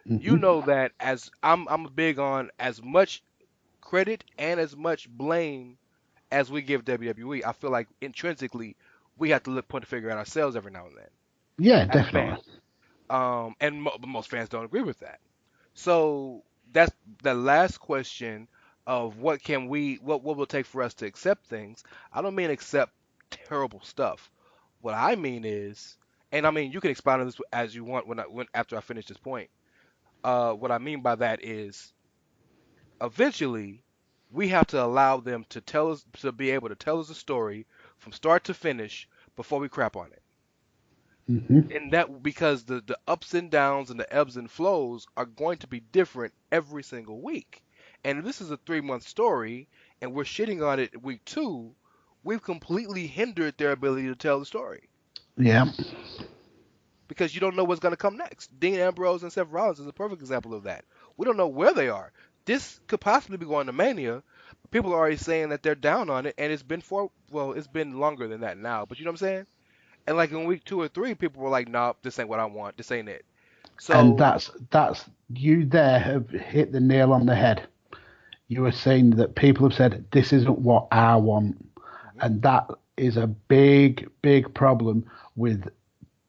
Mm-hmm. You know that as I'm big on as much credit and as much blame as we give WWE. I feel like intrinsically we have to point the finger at ourselves every now and then. Yeah, definitely. And most fans don't agree with that. So that's the last question of what will it take for us to accept things. I don't mean accept terrible stuff. What I mean is, and I mean you can expound on this as you want after I finish this point. What I mean by that is eventually we have to allow them to be able to tell us a story from start to finish before we crap on it. Mm-hmm. And that because the ups and downs and the ebbs and flows are going to be different every single week. And if this is a 3-month story and we're shitting on it week 2, we've completely hindered their ability to tell the story. Yeah. Because you don't know what's going to come next. Dean Ambrose and Seth Rollins is a perfect example of that. We don't know where they are. This could possibly be going to Mania. People are already saying that they're down on it, and it's been longer than that now. But you know what I'm saying? And like in week 2 or 3, people were like, "Nah, this ain't what I want. This ain't it." So, and that's you there have hit the nail on the head. You were saying that people have said this isn't what I want, and that is a big problem with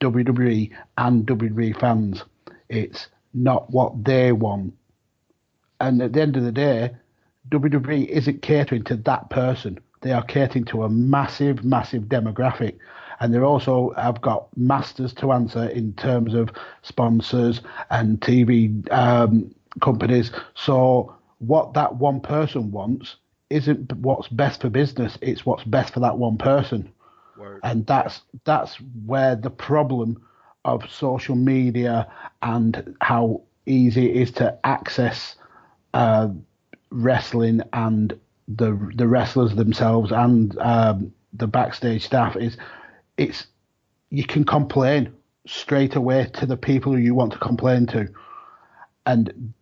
WWE and WWE fans. It's not what they want, and at the end of the day, WWE isn't catering to that person. They are catering to a massive demographic. And they're also have got masters to answer in terms of sponsors and TV companies. So what that one person wants isn't what's best for business. It's what's best for that one person. Word. And that's where the problem of social media and how easy it is to access wrestling and the wrestlers themselves and the backstage staff is. You can complain straight away to the people who you want to complain to, and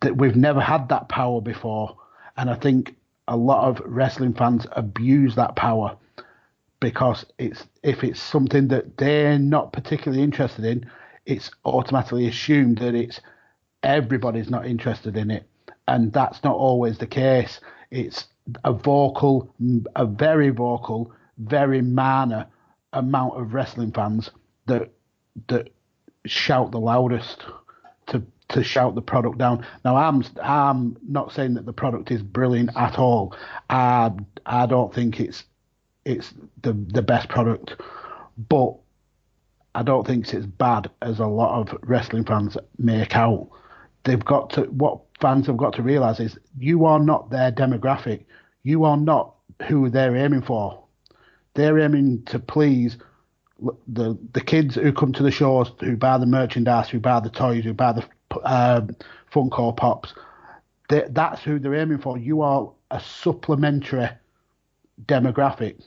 that we've never had that power before. And I think a lot of wrestling fans abuse that power because if it's something that they're not particularly interested in, it's automatically assumed that it's everybody's not interested in it, and that's not always the case. It's a very vocal, very minor amount of wrestling fans that shout the loudest to shout the product down. Now I'm not saying that the product is brilliant at all. I don't think it's the best product, but I don't think it's as bad as a lot of wrestling fans make out. What fans have got to realize is you are not their demographic. You are not who they're aiming for. They're aiming to please the kids who come to the shows, who buy the merchandise, who buy the toys, who buy the Funko Pops. That's who they're aiming for. You are a supplementary demographic.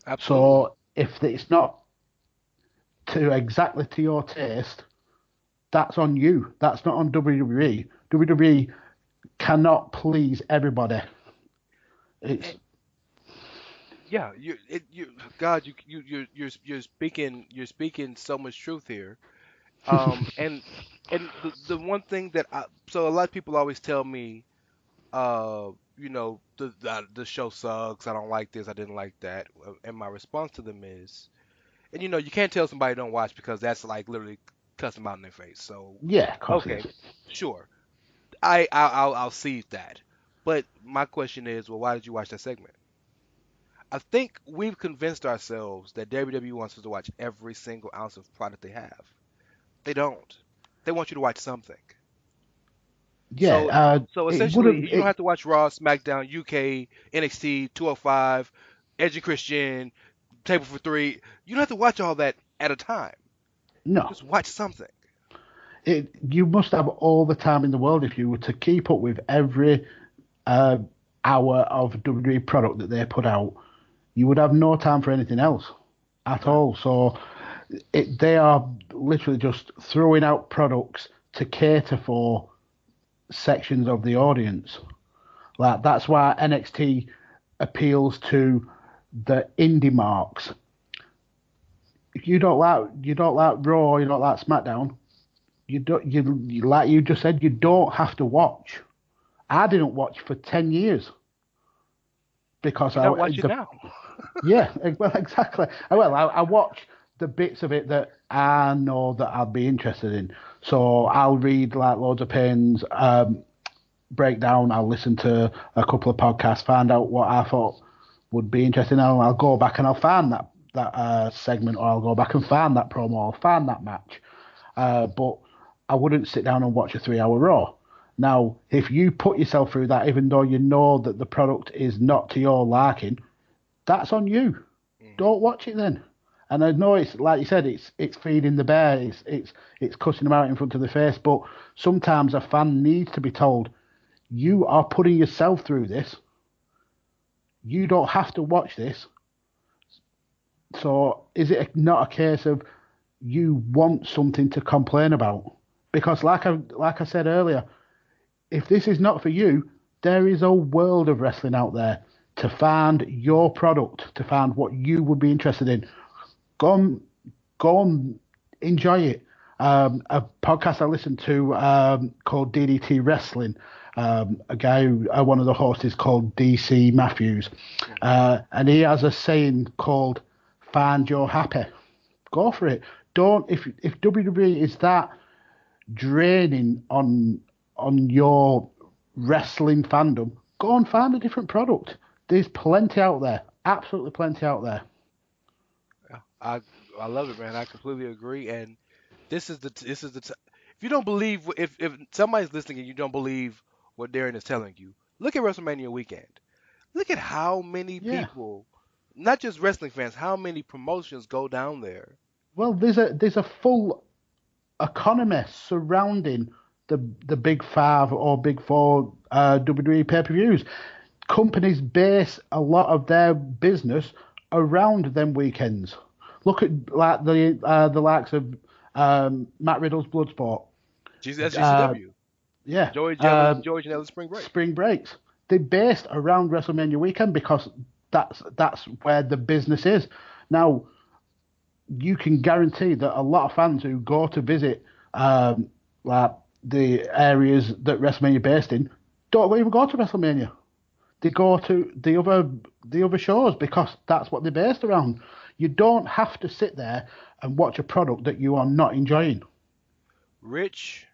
Absolutely. So if it's not exactly to your taste, that's on you. That's not on WWE. WWE cannot please everybody. Yeah, you're speaking so much truth here. And the one thing that so a lot of people always tell me, the show sucks. I don't like this. I didn't like that. And my response to them is, and you can't tell somebody don't watch because that's like literally cuss them out in their face. So yeah, okay, sure, I'll see that. But my question is, well, why did you watch that segment? I think we've convinced ourselves that WWE wants us to watch every single ounce of product they have. They don't. They want you to watch something. Yeah. So essentially, you don't have to watch Raw, SmackDown, UK, NXT, 205, Edge and Christian, Table for Three. You don't have to watch all that at a time. No. Just watch something. You must have all the time in the world if you were to keep up with every hour of WWE product that they put out. You would have no time for anything else at all. So they are literally just throwing out products to cater for sections of the audience. Like that's why NXT appeals to the indie marks. If you don't like Raw, you don't like SmackDown, you like you just said, you don't have to watch. I didn't watch for 10 years because watch it now. Yeah, well, exactly. Well, I watch the bits of it that I know that I'd be interested in. So I'll read like loads of Payne's breakdown. I'll listen to a couple of podcasts, find out what I thought would be interesting. And I'll go back and I'll find that segment, or I'll go back and find that promo, or find that match. But I wouldn't sit down and watch a 3-hour Raw. Now, if you put yourself through that, even though you know that the product is not to your liking, that's on you. Don't watch it then. And I know it's like you said, it's feeding the bear, it's cussing them out in front of the face. But sometimes a fan needs to be told, you are putting yourself through this. You don't have to watch this. So is it not a case of you want something to complain about? Because like I said earlier, if this is not for you, there is a world of wrestling out there to find your product, to find what you would be interested in. Go and enjoy it. A podcast I listened to called DDT Wrestling. A guy, one of the hosts is called DC Matthews, and he has a saying called "Find your happy." Go for it. Don't if WWE is that draining on your wrestling fandom, go and find a different product. There's plenty out there, absolutely plenty out there. I love it, man. I completely agree. And this is the if you don't believe, if somebody's listening and you don't believe what Darren is telling you, look at WrestleMania weekend. Look at how many people, not just wrestling fans, how many promotions go down there. Well, there's a full economy surrounding the big 5 or big 4 WWE pay-per-views. Companies base a lot of their business around them weekends. Look at like the likes of Matt Riddle's Bloodsport. GCW. Yeah. George and Ellis Spring Breaks. They're based around WrestleMania weekend because that's where the business is. Now, you can guarantee that a lot of fans who go to visit like the areas that WrestleMania based in don't even go to WrestleMania. They go to the other shows because that's what they're based around. You don't have to sit there and watch a product that you are not enjoying. Rich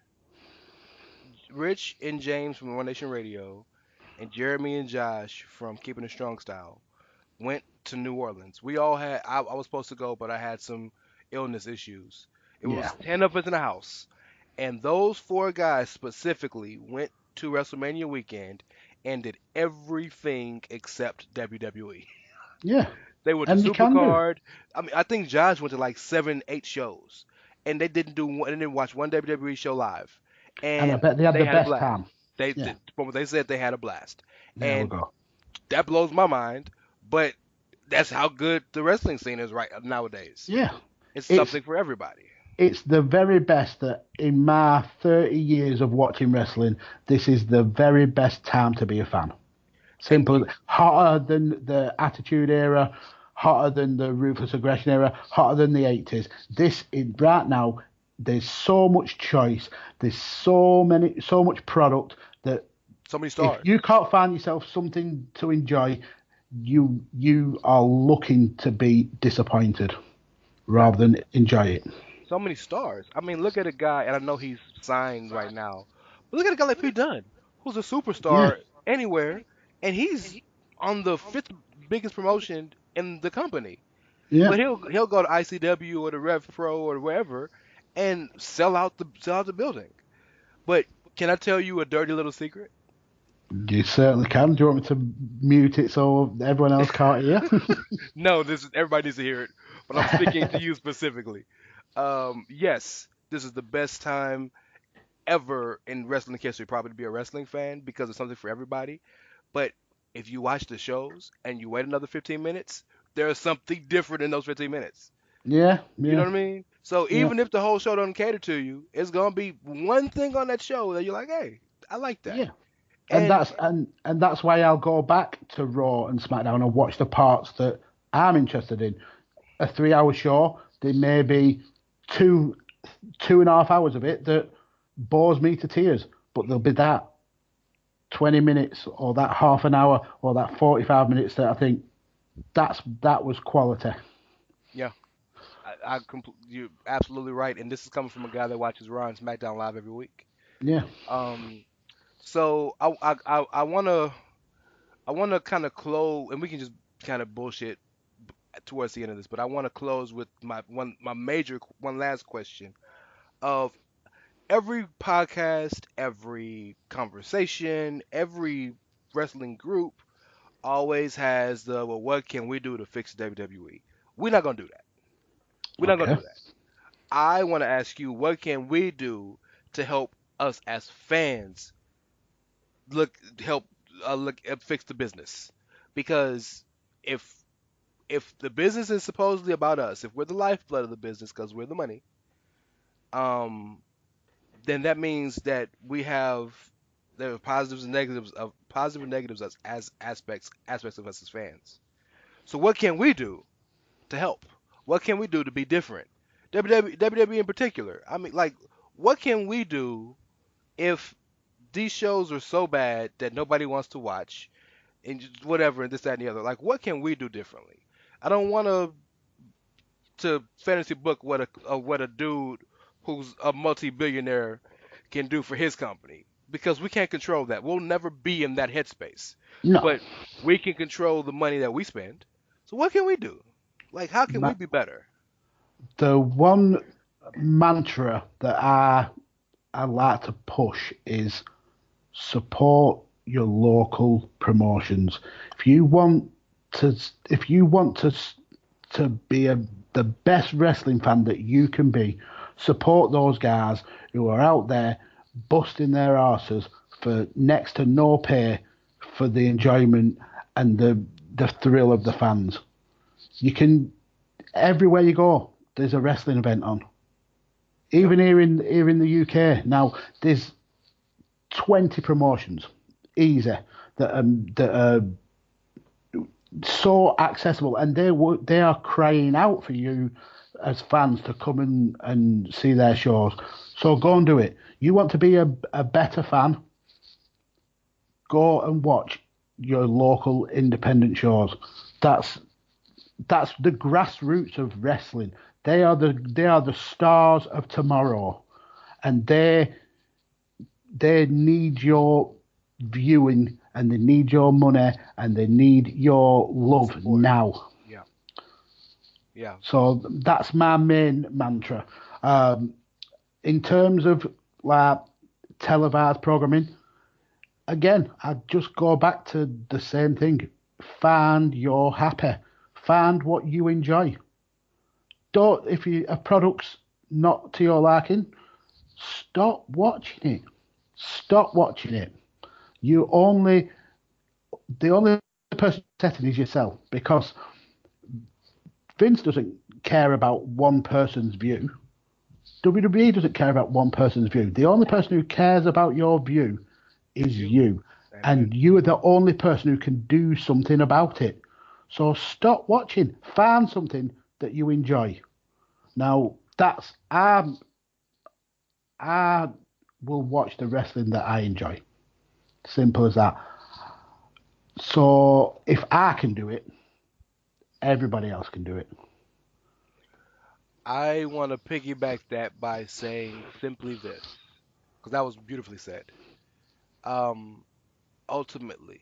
and James from One Nation Radio and Jeremy and Josh from Keeping It Strong Style went to New Orleans. We all had, I was supposed to go, but I had some illness issues. It was 10 of us in the house. And those 4 guys specifically went to WrestleMania weekend and did everything except WWE. Yeah. They went to Supercard. I mean, I think Josh went to like 7, 8 shows. And they didn't watch one WWE show live. And I bet they had the best time. From what they said, they had a blast. There and we go. That blows my mind, but that's how good the wrestling scene is right nowadays. Yeah. It's something for everybody. It's the very best that in my 30 years of watching wrestling, this is the very best time to be a fan. Simple. Hotter than the Attitude Era, hotter than the Ruthless Aggression Era, hotter than the 80s. This is right now. There's so much choice. There's so much product that so many stars. If you can't find yourself something to enjoy, you are looking to be disappointed rather than enjoy it. So many stars. I mean, look at a guy, and I know he's signed right now, but look at a guy like Pete Dunne, who's a superstar anywhere, and he's on the 5th biggest promotion in the company. Yeah. But he'll go to ICW or the Rev Pro or wherever and sell out the building. But can I tell you a dirty little secret? You certainly can. Do you want me to mute it so everyone else can't hear? No, everybody needs to hear it. But I'm speaking to you specifically. Yes, this is the best time ever in wrestling history probably to be a wrestling fan because it's something for everybody. But if you watch the shows and you wait another 15 minutes, there's something different in those 15 minutes. Yeah. You know what I mean? So even if the whole show doesn't cater to you, it's gonna be one thing on that show that you're like, hey, I like that. Yeah. And that's why I'll go back to Raw and SmackDown and watch the parts that I'm interested in. A 3-hour show, there may be 2.5 hours of it that bores me to tears, but there'll be that 20 minutes or that half an hour or that 45 minutes that I think that was quality. Yeah, you're absolutely right, and this is coming from a guy that watches Raw and SmackDown live every week. Yeah. So I wanna kind of close, and we can just kind of bullshit towards the end of this, but I want to close with one last question of every podcast, every conversation, every wrestling group always has the, well, what can we do to fix WWE? We're not gonna do that. We're not gonna do that. I want to ask you, what can we do to help us as fans help fix the business? Because if the business is supposedly about us, if we're the lifeblood of the business because we're the money, then that means that there are positives and negatives as aspects of us as fans. So what can we do to help? What can we do to be different? WWE in particular. I mean, like, what can we do if these shows are so bad that nobody wants to watch and just whatever and this, that, and the other? Like, what can we do differently? I don't want to fantasy book what a dude who's a multi-billionaire can do for his company, because we can't control that. We'll never be in that headspace. No. But we can control the money that we spend. So what can we do? Like, how can we be better? The one mantra that I like to push is support your local promotions. If you want to be the best wrestling fan that you can be, support those guys who are out there busting their arses for next to no pay for the enjoyment and the thrill of the fans. You can, everywhere you go, there's a wrestling event on. Even here in the UK now, there's 20 promotions, easy, that are so accessible, and they are crying out for you as fans to come and see their shows. So go and do it. You want to be a better fan? Go and watch your local independent shows. That's the grassroots of wrestling. They are the stars of tomorrow, and they need your viewing, and they need your money, and they need your love now. Yeah. So that's my main mantra. In terms of like televised programming, again, I just go back to the same thing. Find your happy. Find what you enjoy. Don't, if a product's not to your liking, stop watching it. Stop watching it. The only person setting is yourself, because Vince doesn't care about one person's view. WWE doesn't care about one person's view. The only person who cares about your view is you. And you are the only person who can do something about it. So stop watching. Find something that you enjoy. Now, I will watch the wrestling that I enjoy. Simple as that. So if I can do it, everybody else can do it. I want to piggyback that by saying simply this, because that was beautifully said. Ultimately,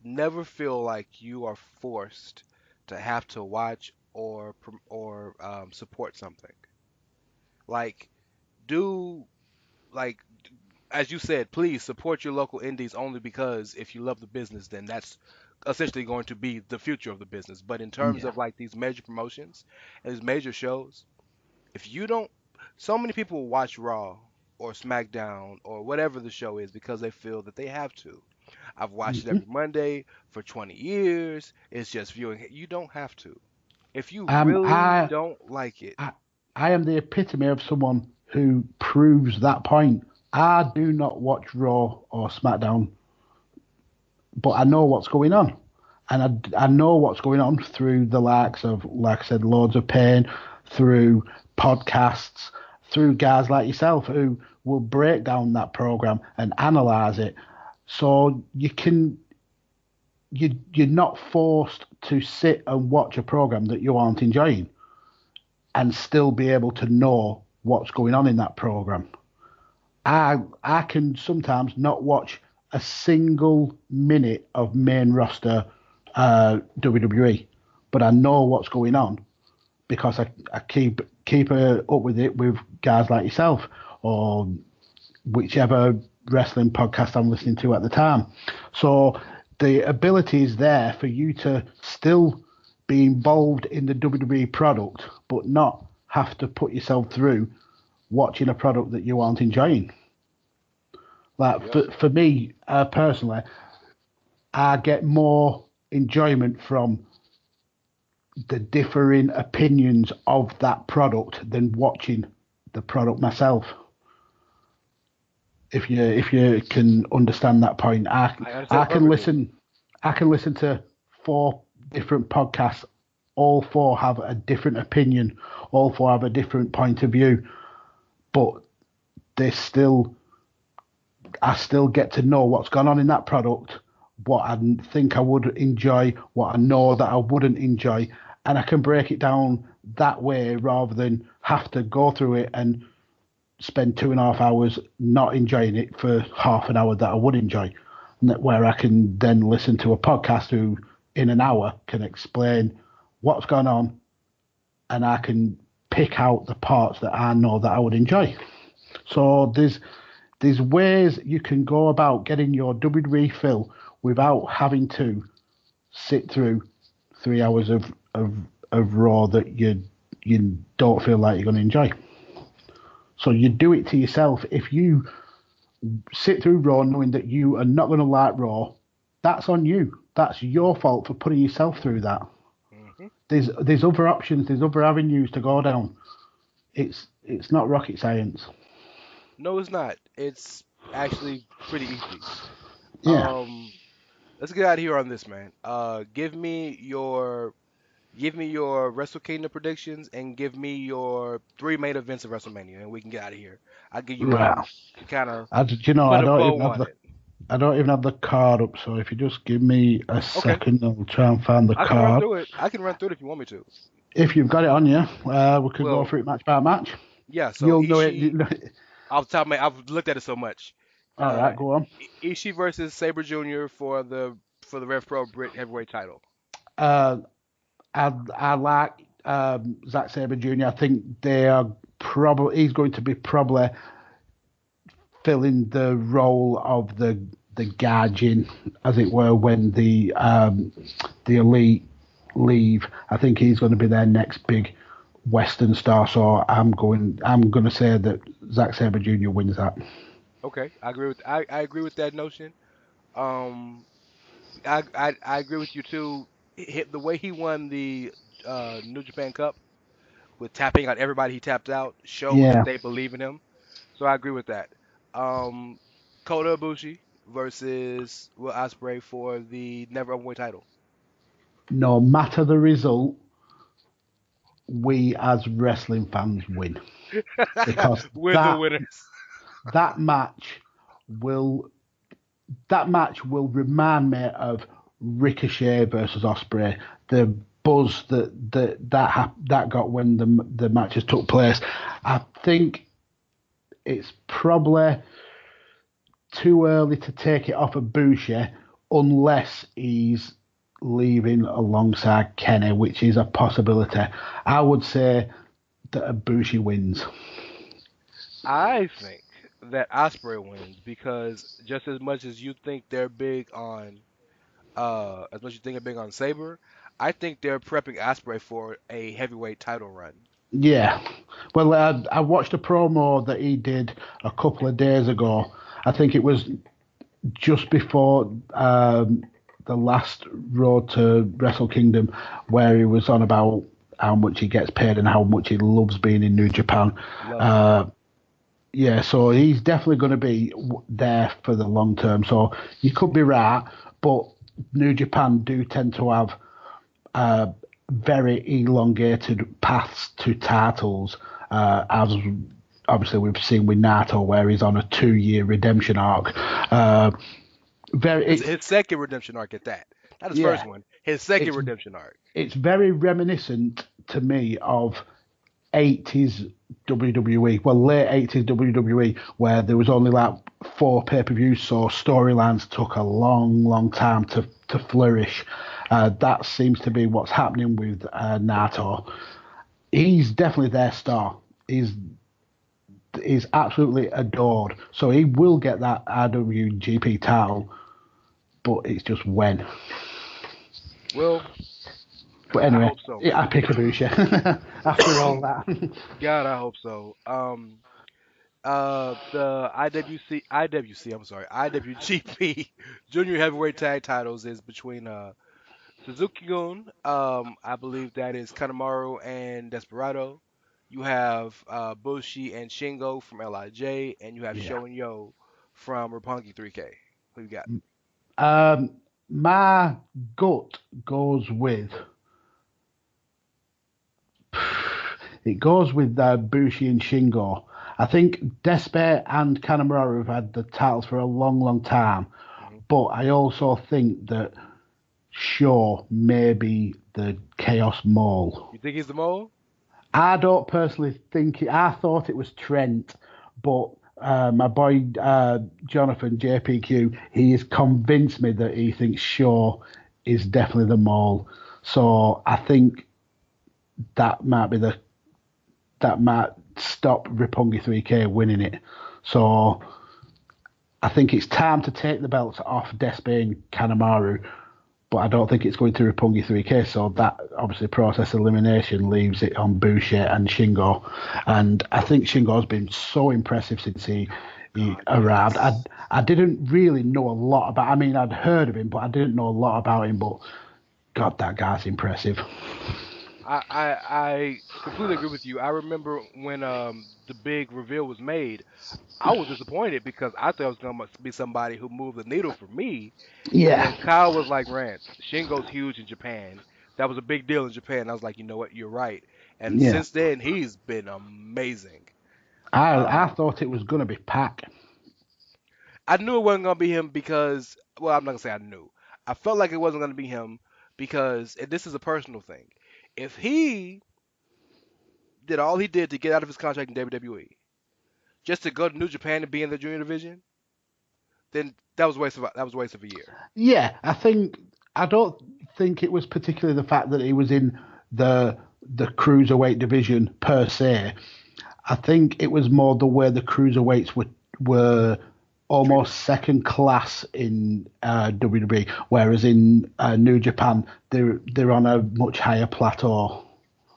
never feel like you are forced to have to watch or support something. Like, as you said, please support your local indies, only because if you love the business, then that's essentially going to be the future of the business. But in terms of like these major promotions and these major shows, if you don't, so many people watch Raw or SmackDown or whatever the show is because they feel that they have to. I've watched it every Monday for 20 years. It's just viewing. You don't have to. If you really don't like it. I am the epitome of someone who proves that point. I do not watch Raw or SmackDown, but I know what's going on. And I know what's going on through the likes of, like I said, Lords of Pain, through podcasts, through guys like yourself who will break down that program and analyze it. So you're not forced to sit and watch a program that you aren't enjoying. and still be able to know what's going on in that program. I can sometimes not watch a single minute of main roster WWE, but I know what's going on because I keep up with it with guys like yourself or whichever wrestling podcast I'm listening to at the time. So the ability is there for you to still be involved in the WWE product, but not have to put yourself through watching a product that you aren't enjoying. Like for me personally, I get more enjoyment from the differing opinions of that product than watching the product myself. If you can understand that point, I can listen to 4 different podcasts. All 4 have a different opinion. All 4 have a different point of view, but I still get to know what's gone on in that product, what I think I would enjoy, what I know that I wouldn't enjoy, and I can break it down that way rather than have to go through it and spend 2.5 hours not enjoying it for half an hour that I would enjoy, where I can then listen to a podcast who in an hour can explain what's gone on, and I can pick out the parts that I know that I would enjoy. So there's ways you can go about getting your WWE fill without having to sit through 3 hours of Raw that you don't feel like you're going to enjoy. So you do it to yourself. If you sit through Raw knowing that you are not going to like Raw, that's on you. That's your fault for putting yourself through that. Mm-hmm. There's other options. There's other avenues to go down. It's not rocket science. No, it's not. It's actually pretty easy. Yeah. Let's get out of here on this, man. Give me your Wrestle Kingdom predictions and give me your 3 main events of WrestleMania, and we can get out of here. I'll give you mine. Kind of. I don't even have the card up, so if you just give me a second, I'll try and find the card. I can run through it if you want me to. If you've got it on you, we could go through it match by match. Yeah, so you'll know it. I've looked at it so much. All right, go on. Ishii versus Sabre Jr. for the Rev Pro Brit Heavyweight title. I like Zack Sabre Jr. I think he's going to be probably filling the role of the Guardian, as it were, when the Elite leave. I think he's going to be their next big Western star. So I'm going to say that Zack Sabre Jr. wins that. Okay, I agree with that notion. I agree with you too. The way he won the New Japan Cup with tapping out everybody he tapped out shows that they believe in him. So I agree with that. Kota Ibushi versus Will Ospreay for the Never Openweight title. No matter the result, we as wrestling fans win. Because we're the winners. That match will remind me of Ricochet versus Ospreay. The buzz that got when the matches took place. I think it's probably too early to take it off of Ibushi unless he's leaving alongside Kenny, which is a possibility. I would say that Ibushi wins. I think that Ospreay wins because just as much as you think they're big on Sabre, I think they're prepping Ospreay for a heavyweight title run. Yeah. Well, I watched a promo that he did a couple of days ago. I think it was just before the last Road to Wrestle Kingdom, where he was on about how much he gets paid and how much he loves being in New Japan. Yeah, so he's definitely going to be there for the long term. So you could be right, but New Japan do tend to have very elongated paths to titles, as obviously we've seen with Naito, where he's on a 2-year redemption arc. His second redemption arc at that. Not his first one. His second redemption arc. It's very reminiscent to me of 80s WWE, well, late 80s WWE, where there was only like 4 pay-per-views, so storylines took a long time to flourish. That seems to be what's happening with Naito. He's definitely their star. He's absolutely adored. So he will get that IWGP title, but it's just when. Well, but anyway, I hope so. I pick Ibushi after all that. God, I hope so. The IWGP Junior Heavyweight Tag Titles is between Suzuki-gun, I believe that is Kanemaru and Desperado. You have Bushi and Shingo from LIJ, and you have Sho and Yo from Roppongi 3K. Who you got? My gut goes with Bushi and Shingo. I think Despe and Kanemaru have had the titles for a long time, but I also think that Shaw may be the Chaos Mole. You think he's the mole? I don't personally think it. I thought it was Trent, but my boy Jonathan JPQ, he has convinced me that he thinks Shaw is definitely the Mole. So I think that might stop Roppongi 3K winning it. So I think it's time to take the belts off Despe and Kanemaru, but I don't think it's going to Roppongi 3K. So that obviously process elimination leaves it on Bushi and Shingo. And I think Shingo's been so impressive since he arrived. I didn't really know a lot about. I mean, I'd heard of him, but I didn't know a lot about him. But God, that guy's impressive. I completely agree with you. I remember when the big reveal was made, I was disappointed because I thought it was going to be somebody who moved the needle for me. Yeah. And then Kyle was like, Rance, Shingo's huge in Japan. That was a big deal in Japan. I was like, you know what? You're right. And since then, he's been amazing. I thought it was going to be Pac. I knew it wasn't going to be him because, well, I'm not going to say I knew. I felt like it wasn't going to be him because, and this is a personal thing, if he did all he did to get out of his contract in WWE, just to go to New Japan and be in the junior division, then that was a waste of a year. Yeah, I don't think it was particularly the fact that he was in the cruiserweight division per se. I think it was more the way the cruiserweights were almost second class in WWE, whereas in New Japan they're on a much higher plateau.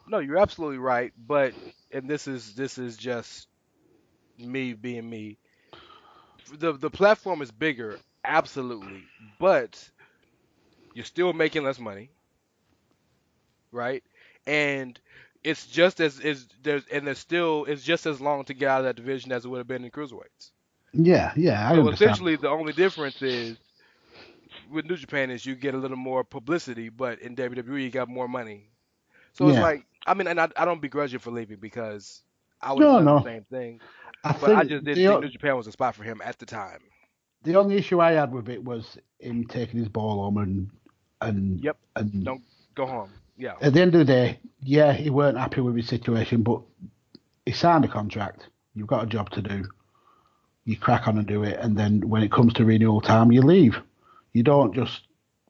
No, you're absolutely right, but and this is just me being me. The platform is bigger, absolutely, but you're still making less money, right? And it's just as it's just as long to get out of that division as it would have been in cruiserweights. Yeah, I so understand. Essentially, the only difference is with New Japan is you get a little more publicity, but in WWE you got more money. So it's like, I mean, and I don't begrudge him for leaving because I would have done the same thing. But I just didn't think New Japan was a spot for him at the time. The only issue I had with it was him taking his ball home and don't go home. Yeah. At the end of the day, yeah, he weren't happy with his situation, but he signed a contract. You've got a job to do. You crack on and do it, and then when it comes to renewal time, you leave. You don't just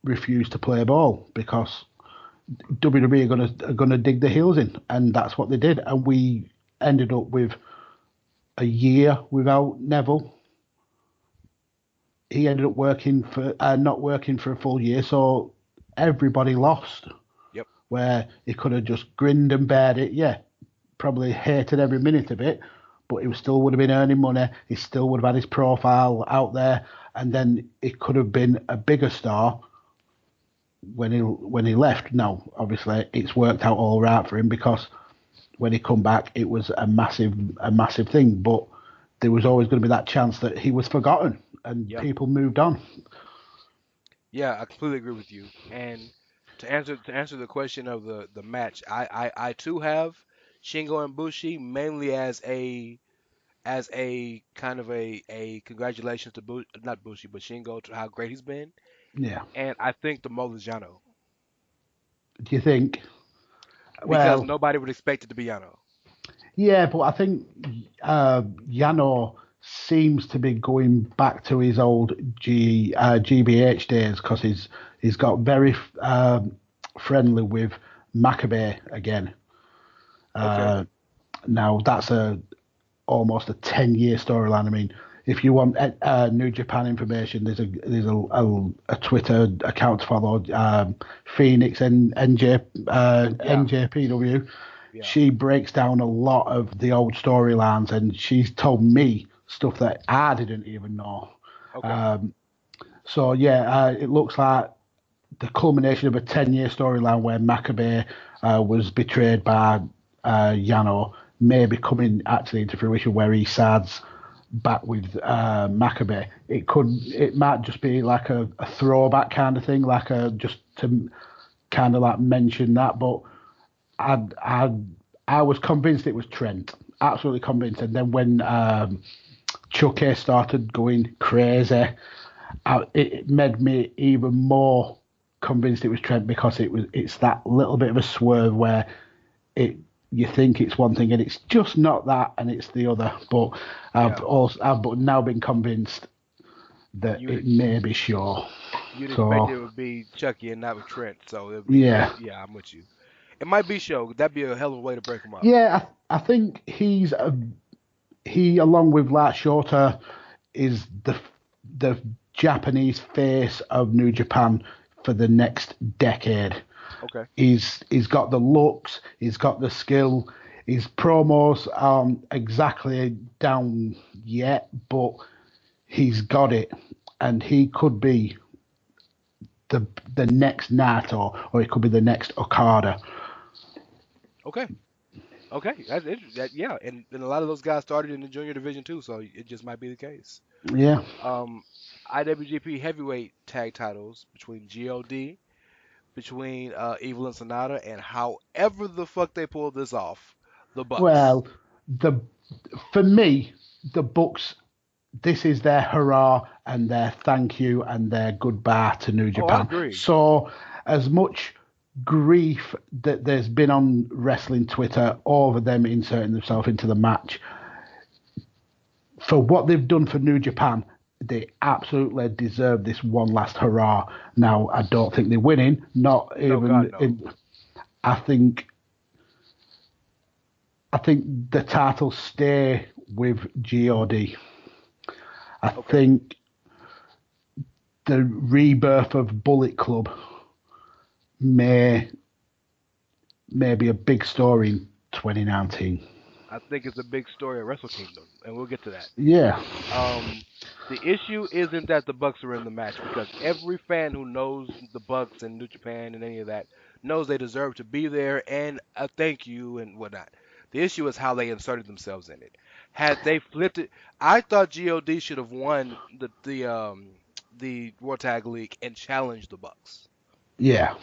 refuse to play ball because WWE are gonna dig their heels in, and that's what they did. And we ended up with a year without Neville. He ended up not working for a full year, so everybody lost. Yep. Where he could have just grinned and bared it. Yeah, probably hated every minute of it, but he still would have been earning money. He still would have had his profile out there, and then he could have been a bigger star when he left. Now, obviously, it's worked out all right for him because when he come back, it was a massive thing. But there was always going to be that chance that he was forgotten and people moved on. Yeah, I completely agree with you. And to answer the question of the match, I too have Shingo and Bushi mainly as a kind of a congratulations to not Bushi but Shingo to how great he's been. Yeah. And I think the mole is Yano. Do you think? Because nobody would expect it to be Yano. Yeah, but I think Yano seems to be going back to his old GBH days because he's got very friendly with Maccabee again. Okay. Now that's almost a 10-year storyline. I mean, if you want New Japan information, there's a Twitter account to follow, Phoenix and NJPW. Yeah. She breaks down a lot of the old storylines, and she's told me stuff that I didn't even know. Okay. So yeah, it looks like the culmination of a 10-year storyline where Maccabee was betrayed by Yano may be coming actually into fruition, where he sides back with Maccabee. It might just be like a throwback kind of thing, like just to kind of like mention that. But I was convinced it was Trent, absolutely convinced. And then when Chucky started going crazy, it made me even more convinced it was Trent, because it's that little bit of a swerve where you think it's one thing and it's just not that, and it's the other. But I've now been convinced that it may be Shaw. You'd expect it would be Chucky and not with Trent. So yeah, I'm with you. It might be Show. That'd be a hell of a way to break him up. Yeah, I think he along with Lars Shorter is the Japanese face of New Japan for the next decade. Okay. He's got the looks, he's got the skill. His promos aren't exactly down yet, but he's got it, and he could be the next Naito, or he could be the next Okada. Okay, that's interesting. Yeah, and a lot of those guys started in the junior division too, so it just might be the case. Yeah. IWGP Heavyweight Tag Titles between GOD, between Evil and Sonata, and however the fuck they pulled this off, the Bucks. Well, for me, the Bucks, this is their hurrah and their thank you and their goodbye to New Japan. I agree. So as much grief that there's been on wrestling Twitter over them inserting themselves into the match, for what they've done for New Japan, they absolutely deserve this one last hurrah. Now, I don't think they're winning. Not even. I think the titles stay with God. I think the rebirth of Bullet Club may be a big story in 2019. I think it's a big story of Wrestle Kingdom, and we'll get to that. Yeah. The issue isn't that the Bucks are in the match, because every fan who knows the Bucks and New Japan and any of that knows they deserve to be there and a thank you and whatnot. The issue is how they inserted themselves in it. Had they flipped it, I thought God should have won the World Tag League and challenged the Bucks. Yeah.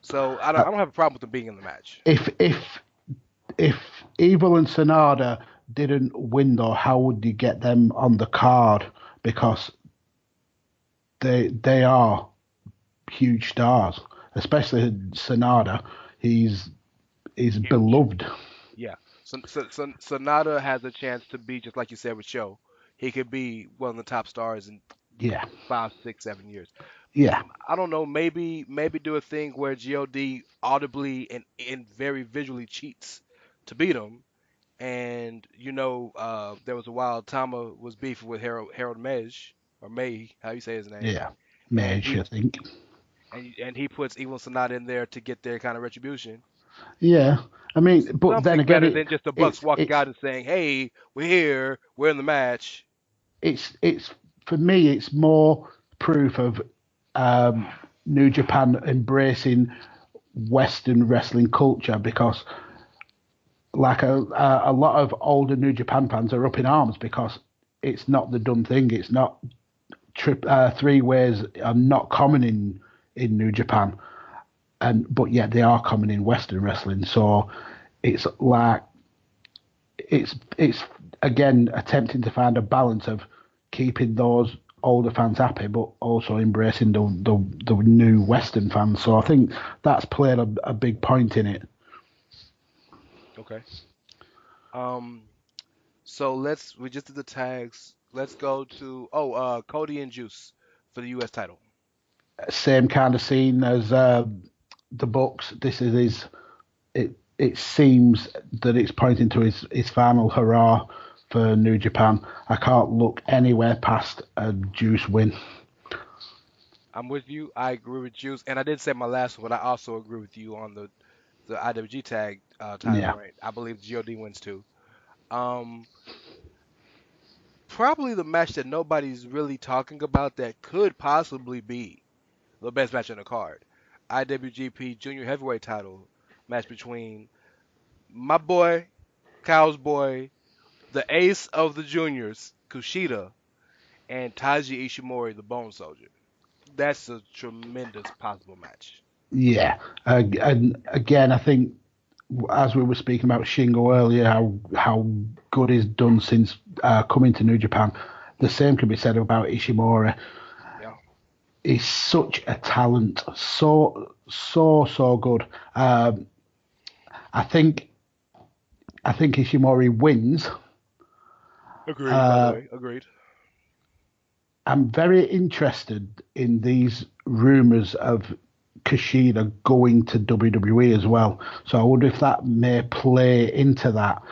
So I don't have a problem with them being in the match. If Evil and Sonata didn't win, though, how would you get them on the card? Because they are huge stars, especially Sonata. He's beloved. Yeah. So Sonata has a chance to be, just like you said with Show, he could be one of the top stars in 5, 6, 7 years. Yeah. I don't know. Maybe do a thing where God audibly and very visually cheats to beat him. And there was a while Tama was beefing with Harold Meij, or May, how you say his name? Yeah, Meij, I think. And he puts Evil Sonata in there to get their kind of retribution. Yeah, I mean, but something then again, better than just the Bucks walking out and saying, "Hey, we're here, we're in the match." It's for me, it's more proof of New Japan embracing Western wrestling culture, because like a lot of older New Japan fans are up in arms because it's not the done thing. It's not three ways are not common in New Japan, but yet they are common in Western wrestling. So it's like it's again attempting to find a balance of keeping those older fans happy, but also embracing the new Western fans. So I think that's played a big point in it. Okay. So we just did the tags. Let's go to Cody and Juice for the U.S. title. Same kind of scene as the Bucks. This is his. It seems that it's pointing to his final hurrah for New Japan. I can't look anywhere past a Juice win. I'm with you. I agree with Juice, and I did say my last one, but I also agree with you on the IWG tag title reign. I believe God wins too. Probably the match that nobody's really talking about that could possibly be the best match on the card. IWGP Junior Heavyweight title match between my boy, Kyle's boy, the ace of the juniors, Kushida, and Taiji Ishimori, the Bone Soldier. That's a tremendous possible match. Yeah, and again, I think as we were speaking about Shingo earlier, how good he's done since coming to New Japan. The same can be said about Ishimori. Yeah, he's such a talent, so good. I think Ishimori wins. agreed. By the way, agreed. I'm very interested in these rumors of Kushida going to WWE as well. So I wonder if that may play into that.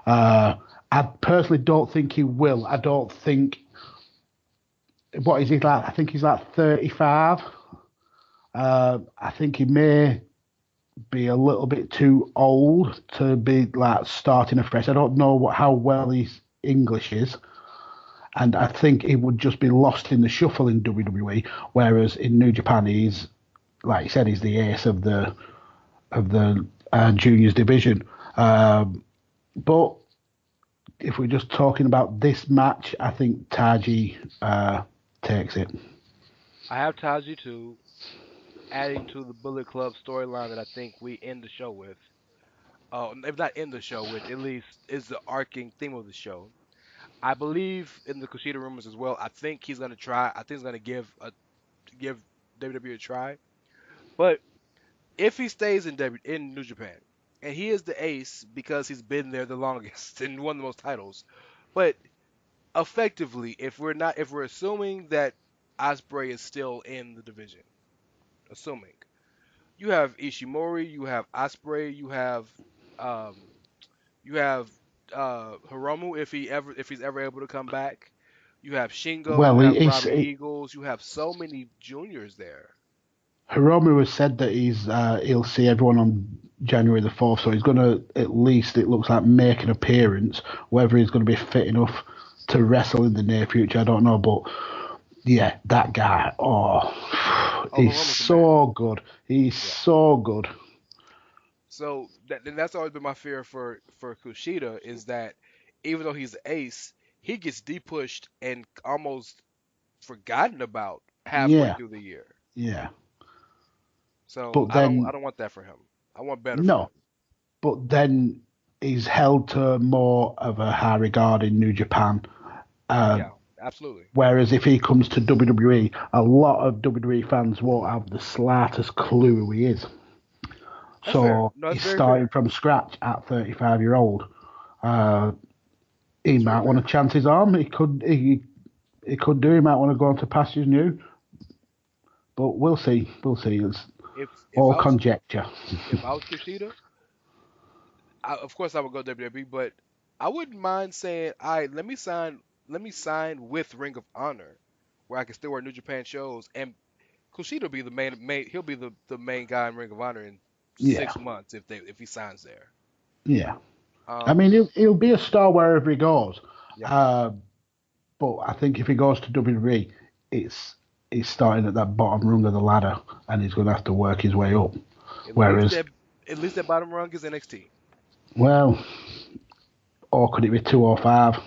I personally don't think he will. I don't think. What is he like? I think he's like 35. I think he may be a little bit too old to be like starting afresh. I don't know how well his English is. And I think he would just be lost in the shuffle in WWE, whereas in New Japan, he's, like you said, he's the ace of the juniors division. But if we're just talking about this match, I think Taiji takes it. I have Taiji too, adding to the Bullet Club storyline that I think we end the show with. If not end the show with, at least is the arcing theme of the show. I believe in the Kushida rumors as well. I think he's gonna try. I think he's gonna give WWE a try. But if he stays in New Japan, and he is the ace because he's been there the longest and won the most titles, but effectively, if we're assuming that Ospreay is still in the division, assuming you have Ishimori, you have Ospreay, you have Hiromu if he's ever able to come back. You have Shingo, Well, you have Robbie Eagles, you have so many juniors there. Hiromu has said that he'll see everyone on January the 4th, so he's going to at least, it looks like, make an appearance. Whether he's going to be fit enough to wrestle in the near future, I don't know. But yeah, that guy, he's so good. He's so good. So that's always been my fear for Kushida, is that even though he's the ace, he gets depushed and almost forgotten about halfway through the year. Yeah. So but then, I don't want that for him. I want better for him. But then he's held to more of a high regard in New Japan. Yeah, absolutely. Whereas if he comes to WWE, a lot of WWE fans won't have the slightest clue who he is. That's so he's starting fair. from scratch at 35-year-old. He might want to chance his arm. He could do. He might want to go on to pastures new. But we'll see. It's all conjecture. If I was Kushida, of course I would go WWE, but I wouldn't mind saying, all right, let me sign with Ring of Honor, where I can still wear New Japan shows, and Kushida will be the main. He'll be the main guy in Ring of Honor in 6 months if he signs there. Yeah, I mean he'll be a star wherever he goes. Yeah. But I think if he goes to WWE, he's starting at that bottom rung of the ladder, and he's going to have to work his way up. At least that bottom rung is NXT. Well, or could it be 205?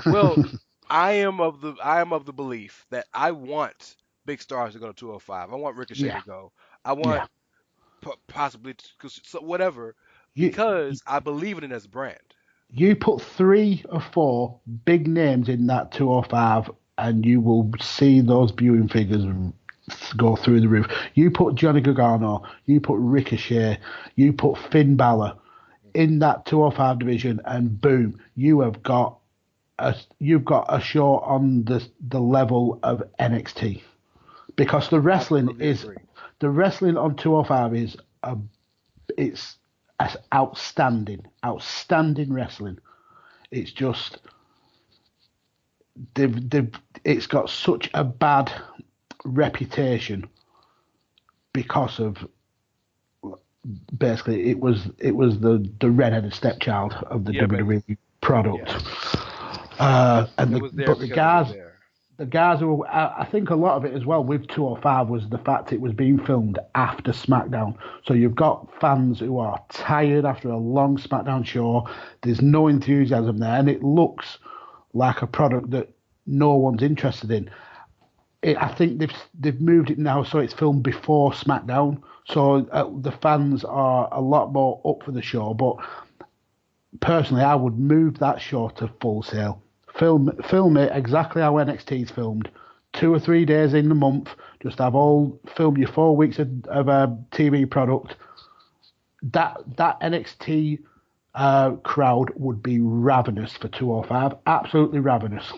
Well, I am of the belief that I want big stars to go to 205. I want Ricochet to go. I want possibly whatever, because I believe in it as a brand. You put 3 or 4 big names in that 205, and you will see those viewing figures go through the roof. You put Johnny Gargano, you put Ricochet, you put Finn Balor. in that 205 division, and boom, you've got a show on the level of NXT, because the wrestling on 205 is it's outstanding wrestling. It's just it's got such a bad reputation because of basically it was the redheaded stepchild of the WWE product. And the guys who I think a lot of it as well with 205 was the fact it was being filmed after SmackDown. So you've got fans who are tired after a long SmackDown show. There's no enthusiasm there, and it looks like a product that no one's interested in. I think they've moved it now so it's filmed before SmackDown. So the fans are a lot more up for the show. But personally, I would move that show to Full Sail. Film it exactly how NXT is filmed. 2 or 3 days in the month. Just film your 4 weeks of a TV product. That NXT crowd would be ravenous for 205. Absolutely ravenous.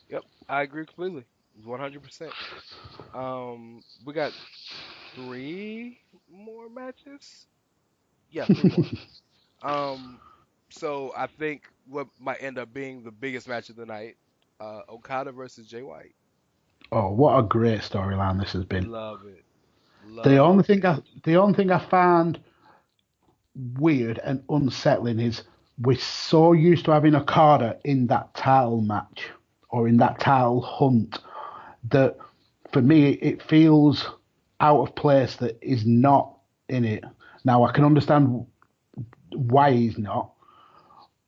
Yep, I agree completely. 100%. We got 3 more matches. Yeah, 3 more. So I think what might end up being the biggest match of the night, Okada versus Jay White. Oh, what a great storyline this has been. Love it. The only thing I found weird and unsettling is we're so used to having Okada in that title match or in that title hunt that for me it feels out of place that he's not in it. Now I can understand why he's not,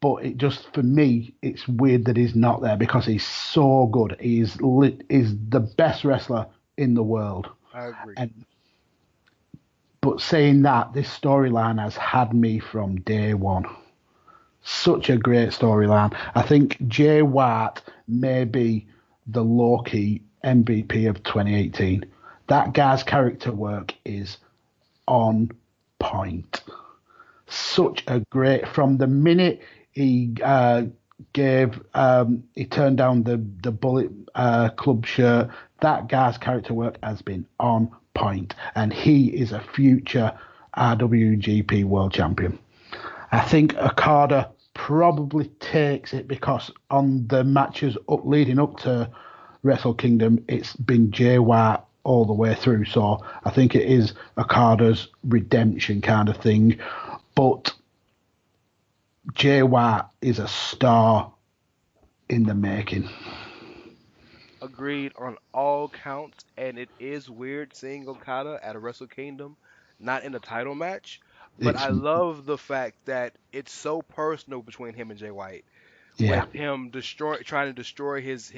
but it just, for me, it's weird that he's not there because he's so good. He's the best wrestler in the world. I agree. But saying that, this storyline has had me from day one. Such a great storyline. I think Jay White may be the low-key MVP of 2018. That guy's character work is on point. Such a great, from the minute he turned down the Bullet Club shirt, that guy's character work has been on point, and he is a future RWGP World Champion. I think Okada probably takes it because on the matches leading up to Wrestle Kingdom, it's been Jay White all the way through, so I think it is Okada's redemption kind of thing. But Jay White is a star in the making. Agreed on all counts, and it is weird seeing Okada at a Wrestle Kingdom, not in a title match. But I love the fact that it's so personal between him and Jay White, with him trying to destroy his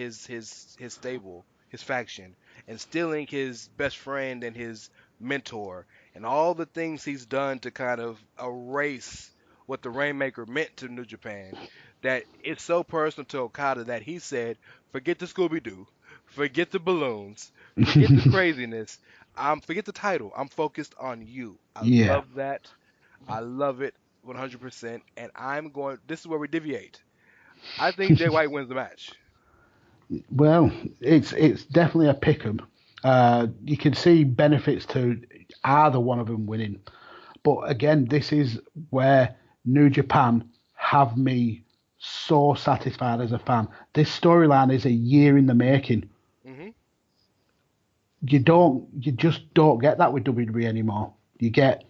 stable, his faction, and stealing his best friend and his mentor, and all the things he's done to kind of erase what the Rainmaker meant to New Japan. That it's so personal to Okada that he said, "Forget the Scooby-Doo, forget the balloons, forget the craziness. Forget the title. I'm focused on you." I love that. I love it 100%. And this is where we deviate. I think Jay White wins the match. Well, it's definitely a pick-em. You can see benefits to either one of them winning. But again, this is where New Japan have me so satisfied as a fan. This storyline is a year in the making. Mm-hmm. You just don't get that with WWE anymore. You get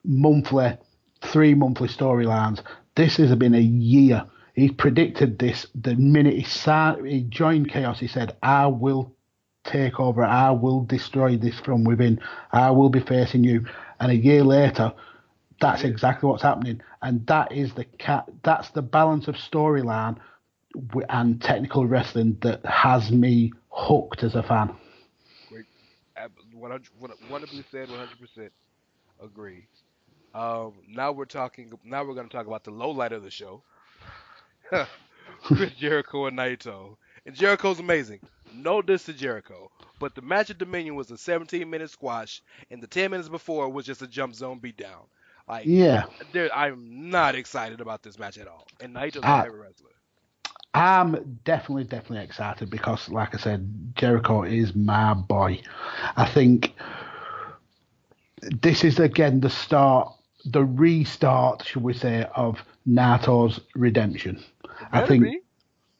3 monthly storylines. This has been a year. He predicted this the minute he joined Chaos. He said, "I will take over. I will destroy this from within. I will be facing you." And a year later, that's exactly what's happening. And that is that's the balance of storyline and technical wrestling that has me hooked as a fan. Great. 100% said, 100% agree. Now we're going to talk about the low light of the show. Chris Jericho and Naito. And Jericho's amazing. No diss to Jericho. But the match at Dominion was a 17-minute squash, and the 10 minutes before was just a jump zone beatdown. Like, Yeah. I'm not excited about this match at all. And Naito's my favorite wrestler. I'm definitely excited because, like I said, Jericho is my boy. I think this is again the restart, should we say, of Nato's redemption. It better be.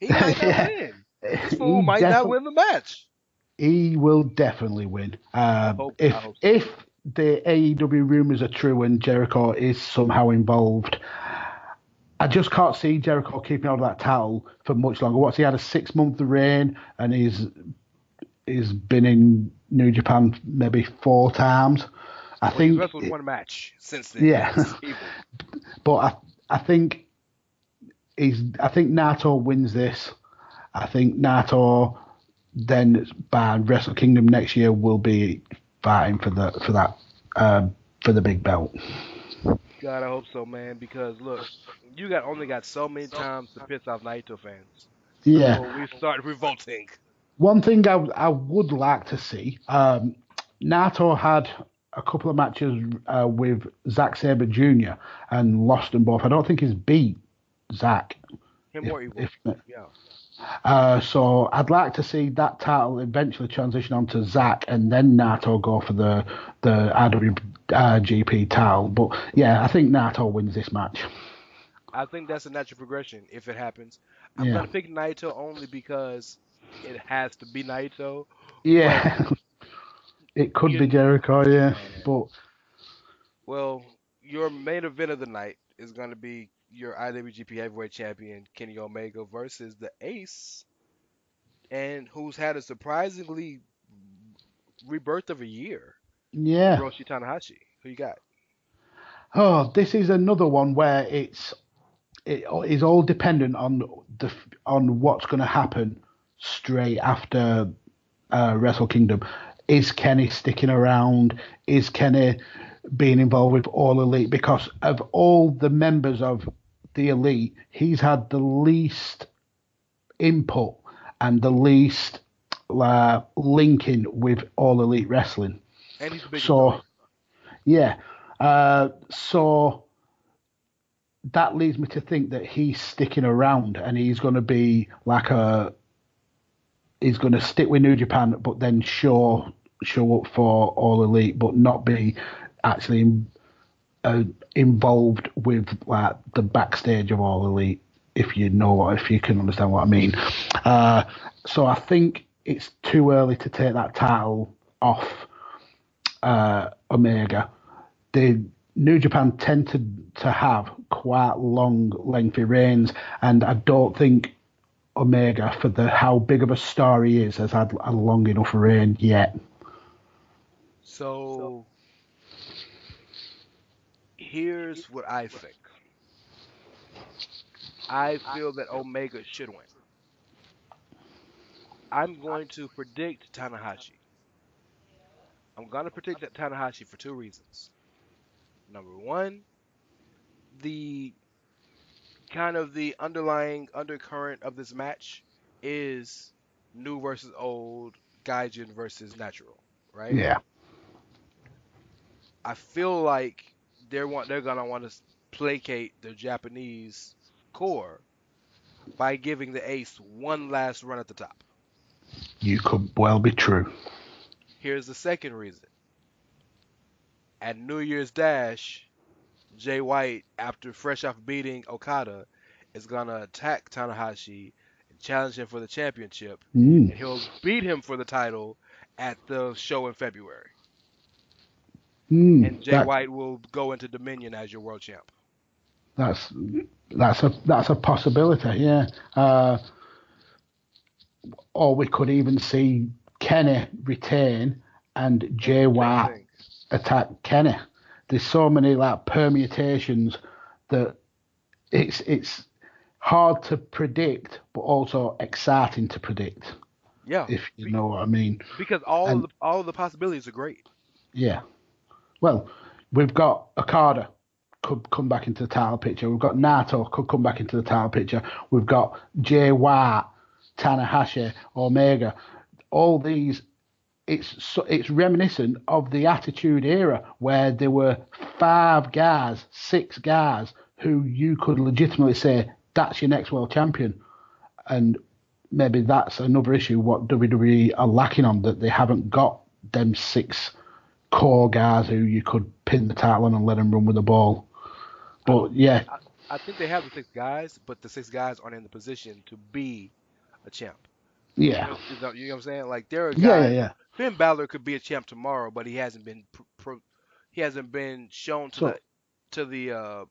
He might not win. This fool might not win the match. He will definitely win. I hope so. If the AEW rumors are true and Jericho is somehow involved, I just can't see Jericho keeping on that title for much longer. He had a 6-month reign, and he's been in New Japan maybe 4 times. I think he's wrestled one match since then. Yeah, but I think Nato wins this. I think Nato then by Wrestle Kingdom next year will be fighting for the big belt. God, I hope so, man. Because look, you only got so many times to piss off Naito fans. Yeah, before we start revolting. One thing I would like to see, Nato had a couple of matches with Zack Sabre Jr. and lost them both. I don't think he's beat Zack. Him or Evil. Yeah. So I'd like to see that title eventually transition onto Zack and then Nato go for the IWGP title. But yeah, I think Nato wins this match. I think that's a natural progression if it happens. I'm going to pick Naito only because it has to be Naito. Yeah. It could be Jericho, yeah. But well, your main event of the night is going to be your IWGP Heavyweight Champion Kenny Omega versus the Ace, and who's had a surprisingly rebirth of a year. Yeah. Hiroshi Tanahashi. Who you got? Oh, this is another one where it is all dependent on what's going to happen straight after Wrestle Kingdom. Is Kenny sticking around? Is Kenny being involved with All Elite? Because of all the members of the Elite, he's had the least input and the least linking with All Elite Wrestling. And he's big. So, yeah. So that leads me to think that he's sticking around and he's going to be he's going to stick with New Japan, but then show up for All Elite, but not be actually involved with the backstage of All Elite. If you can understand what I mean. So I think it's too early to take that title off Omega. The New Japan tend to have quite long, lengthy reigns, and I don't think Omega, for how big of a star he is, has had a long enough reign yet. So here's what I think. I feel that Omega should win. I'm going to predict Tanahashi. I'm going to predict that Tanahashi for 2 reasons. Number 1, the kind of the underlying undercurrent of this match is new versus old, Gaijin versus natural, right? Yeah. I feel like they're gonna want to placate the Japanese core by giving the Ace one last run at the top. You could well be true. Here's the second reason. At New Year's Dash, Jay White, after fresh off beating Okada, is gonna attack Tanahashi and challenge him for the championship, and he'll beat him for the title at the show in February. And Jay White will go into Dominion as your world champ. That's a possibility, yeah. Or we could even see Kenny retain and Jay White attack Kenny. There's so many permutations that it's hard to predict, but also exciting to predict. Yeah, if you know what I mean. Because all of the possibilities are great. Yeah. Well, we've got Okada could come back into the title picture. We've got Naito could come back into the title picture. We've got Jay White, Tanahashi, Omega. All these it's reminiscent of the Attitude Era where there were 6 guys who you could legitimately say that's your next world champion, and maybe that's another issue what WWE are lacking on, that they haven't got them 6 core guys who you could pin the title on and let them run with the ball. But yeah, I think they have the 6 guys, but the 6 guys aren't in the position to be a champ. yeah, You know what I'm saying? Like there are guys. yeah. Finn Balor could be a champ tomorrow, but he hasn't been shown to the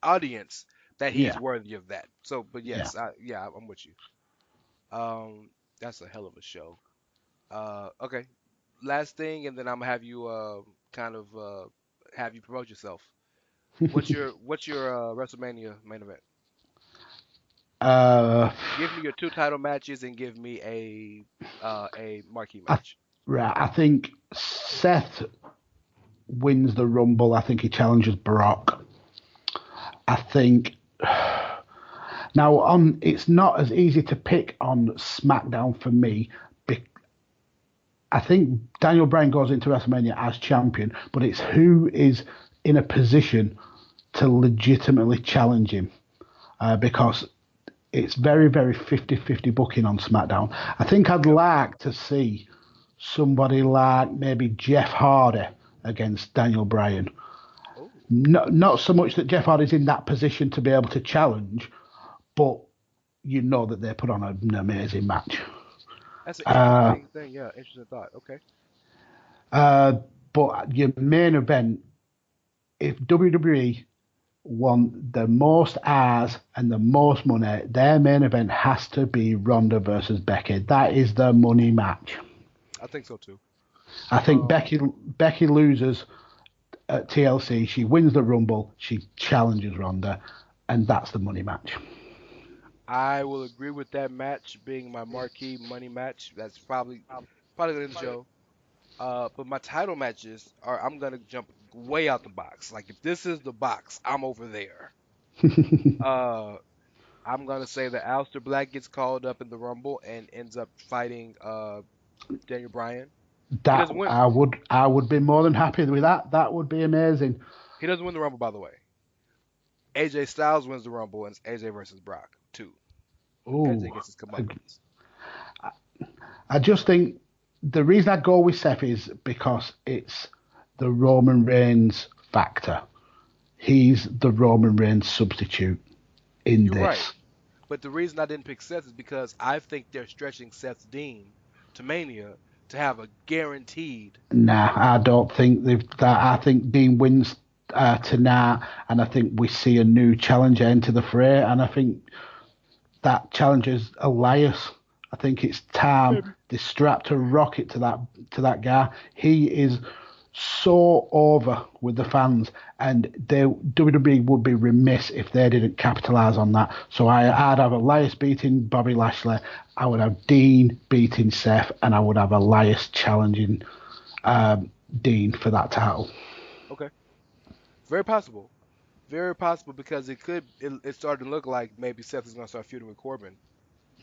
audience that he's worthy of that. So, but yes, I'm with you. That's a hell of a show. Okay, last thing, and then I'm gonna have you have you promote yourself. What's your WrestleMania main event? Give me your 2 title matches and give me a marquee match. I think Seth wins the Rumble. I think he challenges Brock. I think now it's not as easy to pick on SmackDown for me. I think Daniel Bryan goes into WrestleMania as champion, but it's who is in a position to legitimately challenge him, because it's very, very 50-50 booking on SmackDown. I think I'd like to see somebody like maybe Jeff Hardy against Daniel Bryan. Not so much that Jeff Hardy's in that position to be able to challenge, but you know that they put on an amazing match. That's an interesting thing. Yeah, interesting thought. Okay. But your main event, if WWE want the most eyes and the most money, their main event has to be Ronda versus Becky. That is the money match. I think so too. I think Becky loses at TLC. She wins the Rumble. She challenges Ronda, and that's the money match. I will agree with that match being my marquee money match. That's probably going to end the show. But my title matches are, I'm going to jump way out the box. Like, if this is the box, I'm over there. I'm going to say that Aleister Black gets called up in the Rumble and ends up fighting Daniel Bryan. That I would be more than happy with that. That would be amazing. He doesn't win the Rumble, by the way. AJ Styles wins the Rumble, and it's AJ versus Brock, too. AJ gets his comeuppance. I just think the reason I go with Seth is because it's the Roman Reigns factor. He's the Roman Reigns substitute in You're this. Right. But the reason I didn't pick Seth is because I think they're stretching Seth's Dean to Mania to have a guaranteed. Nah, I don't think that. I think Dean wins tonight, and I think we see a new challenger enter the fray, and I think that challenger's Elias. I think it's time they strap a rocket to that guy. He is so over with the fans, and WWE would be remiss if they didn't capitalise on that. So I'd have Elias beating Bobby Lashley, I would have Dean beating Seth, and I would have Elias challenging Dean for that title. Okay. Very possible. Very possible, because it started to look like maybe Seth is going to start feuding with Corbin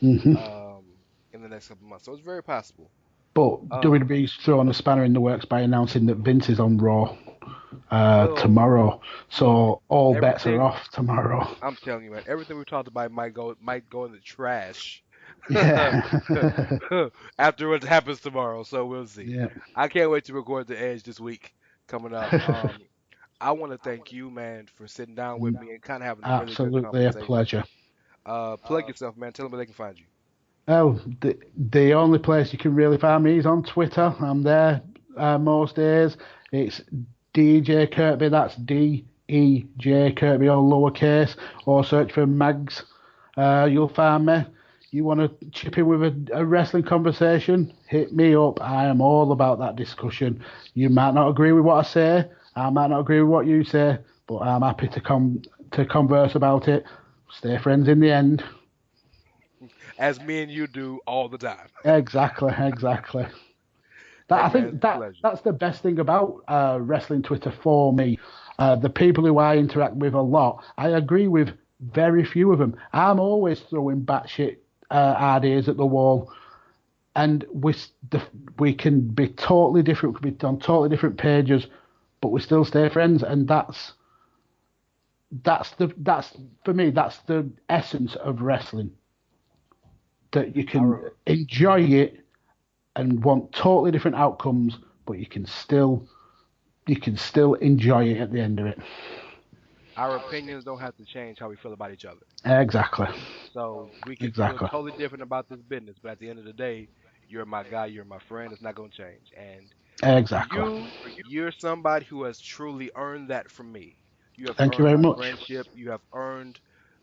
in the next couple months. So it's very possible. But WWE's throwing a spanner in the works by announcing that Vince is on Raw tomorrow. So all bets are off tomorrow. I'm telling you, man, everything we talked about might go in the trash. Yeah. After what happens tomorrow. So we'll see. Yeah. I can't wait to record the Edge this week coming up. I want to thank you, man, for sitting down with me and kind of having a really good conversation. Absolutely a pleasure. Plug yourself, man. Tell them where they can find you. Oh, the only place you can really find me is on Twitter. I'm there most days. It's DJ Kirkby. That's DEJ Kirkby, all lowercase. Or search for Mags. You'll find me. You want to chip in with a wrestling conversation? Hit me up. I am all about that discussion. You might not agree with what I say. I might not agree with what you say, but I'm happy to converse about it. Stay friends in the end. As me and you do all the time. Exactly. I think that's the best thing about wrestling Twitter for me. The people who I interact with a lot, I agree with very few of them. I'm always throwing batshit ideas at the wall. and we can be totally different. We could be on totally different pages, but we still stay friends, and that's for me. That's the essence of wrestling. That you can enjoy it and want totally different outcomes, but you can still enjoy it at the end of it. Our opinions don't have to change how we feel about each other. Exactly. So we can feel totally different about this business, but at the end of the day, you're my guy, you're my friend. It's not going to change. And exactly. You're somebody who has truly earned that from me. You have Thank you earned very my much. friendship. You have earned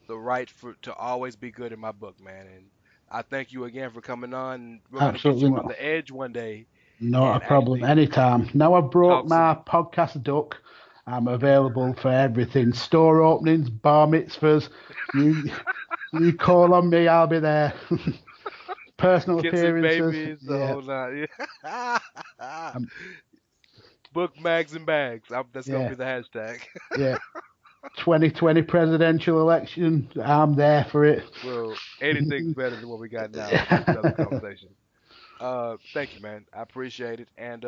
the right to always be good in my book, man. And I thank you again for coming on. We're going to get you on the edge one day. Not a problem. Anytime. Now I've brought my podcast duck. I'm available for everything. Store openings, bar mitzvahs. You call on me, I'll be there. Personal appearances. Babies, book, mags, and bags. That's going to be the hashtag. Yeah. 2020 presidential election. I'm there for it. Well, anything's better than what we got now. Another conversation. Thank you, man. I appreciate it. And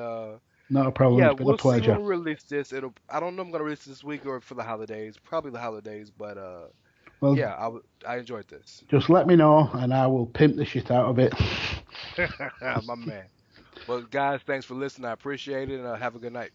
no problem. Yeah, it's been we'll a pleasure. see when we release this. I don't know if I'm gonna release this week or for the holidays. Probably the holidays, but yeah, I enjoyed this. Just let me know, and I will pimp the shit out of it. My man. Well, guys, thanks for listening. I appreciate it, and have a good night.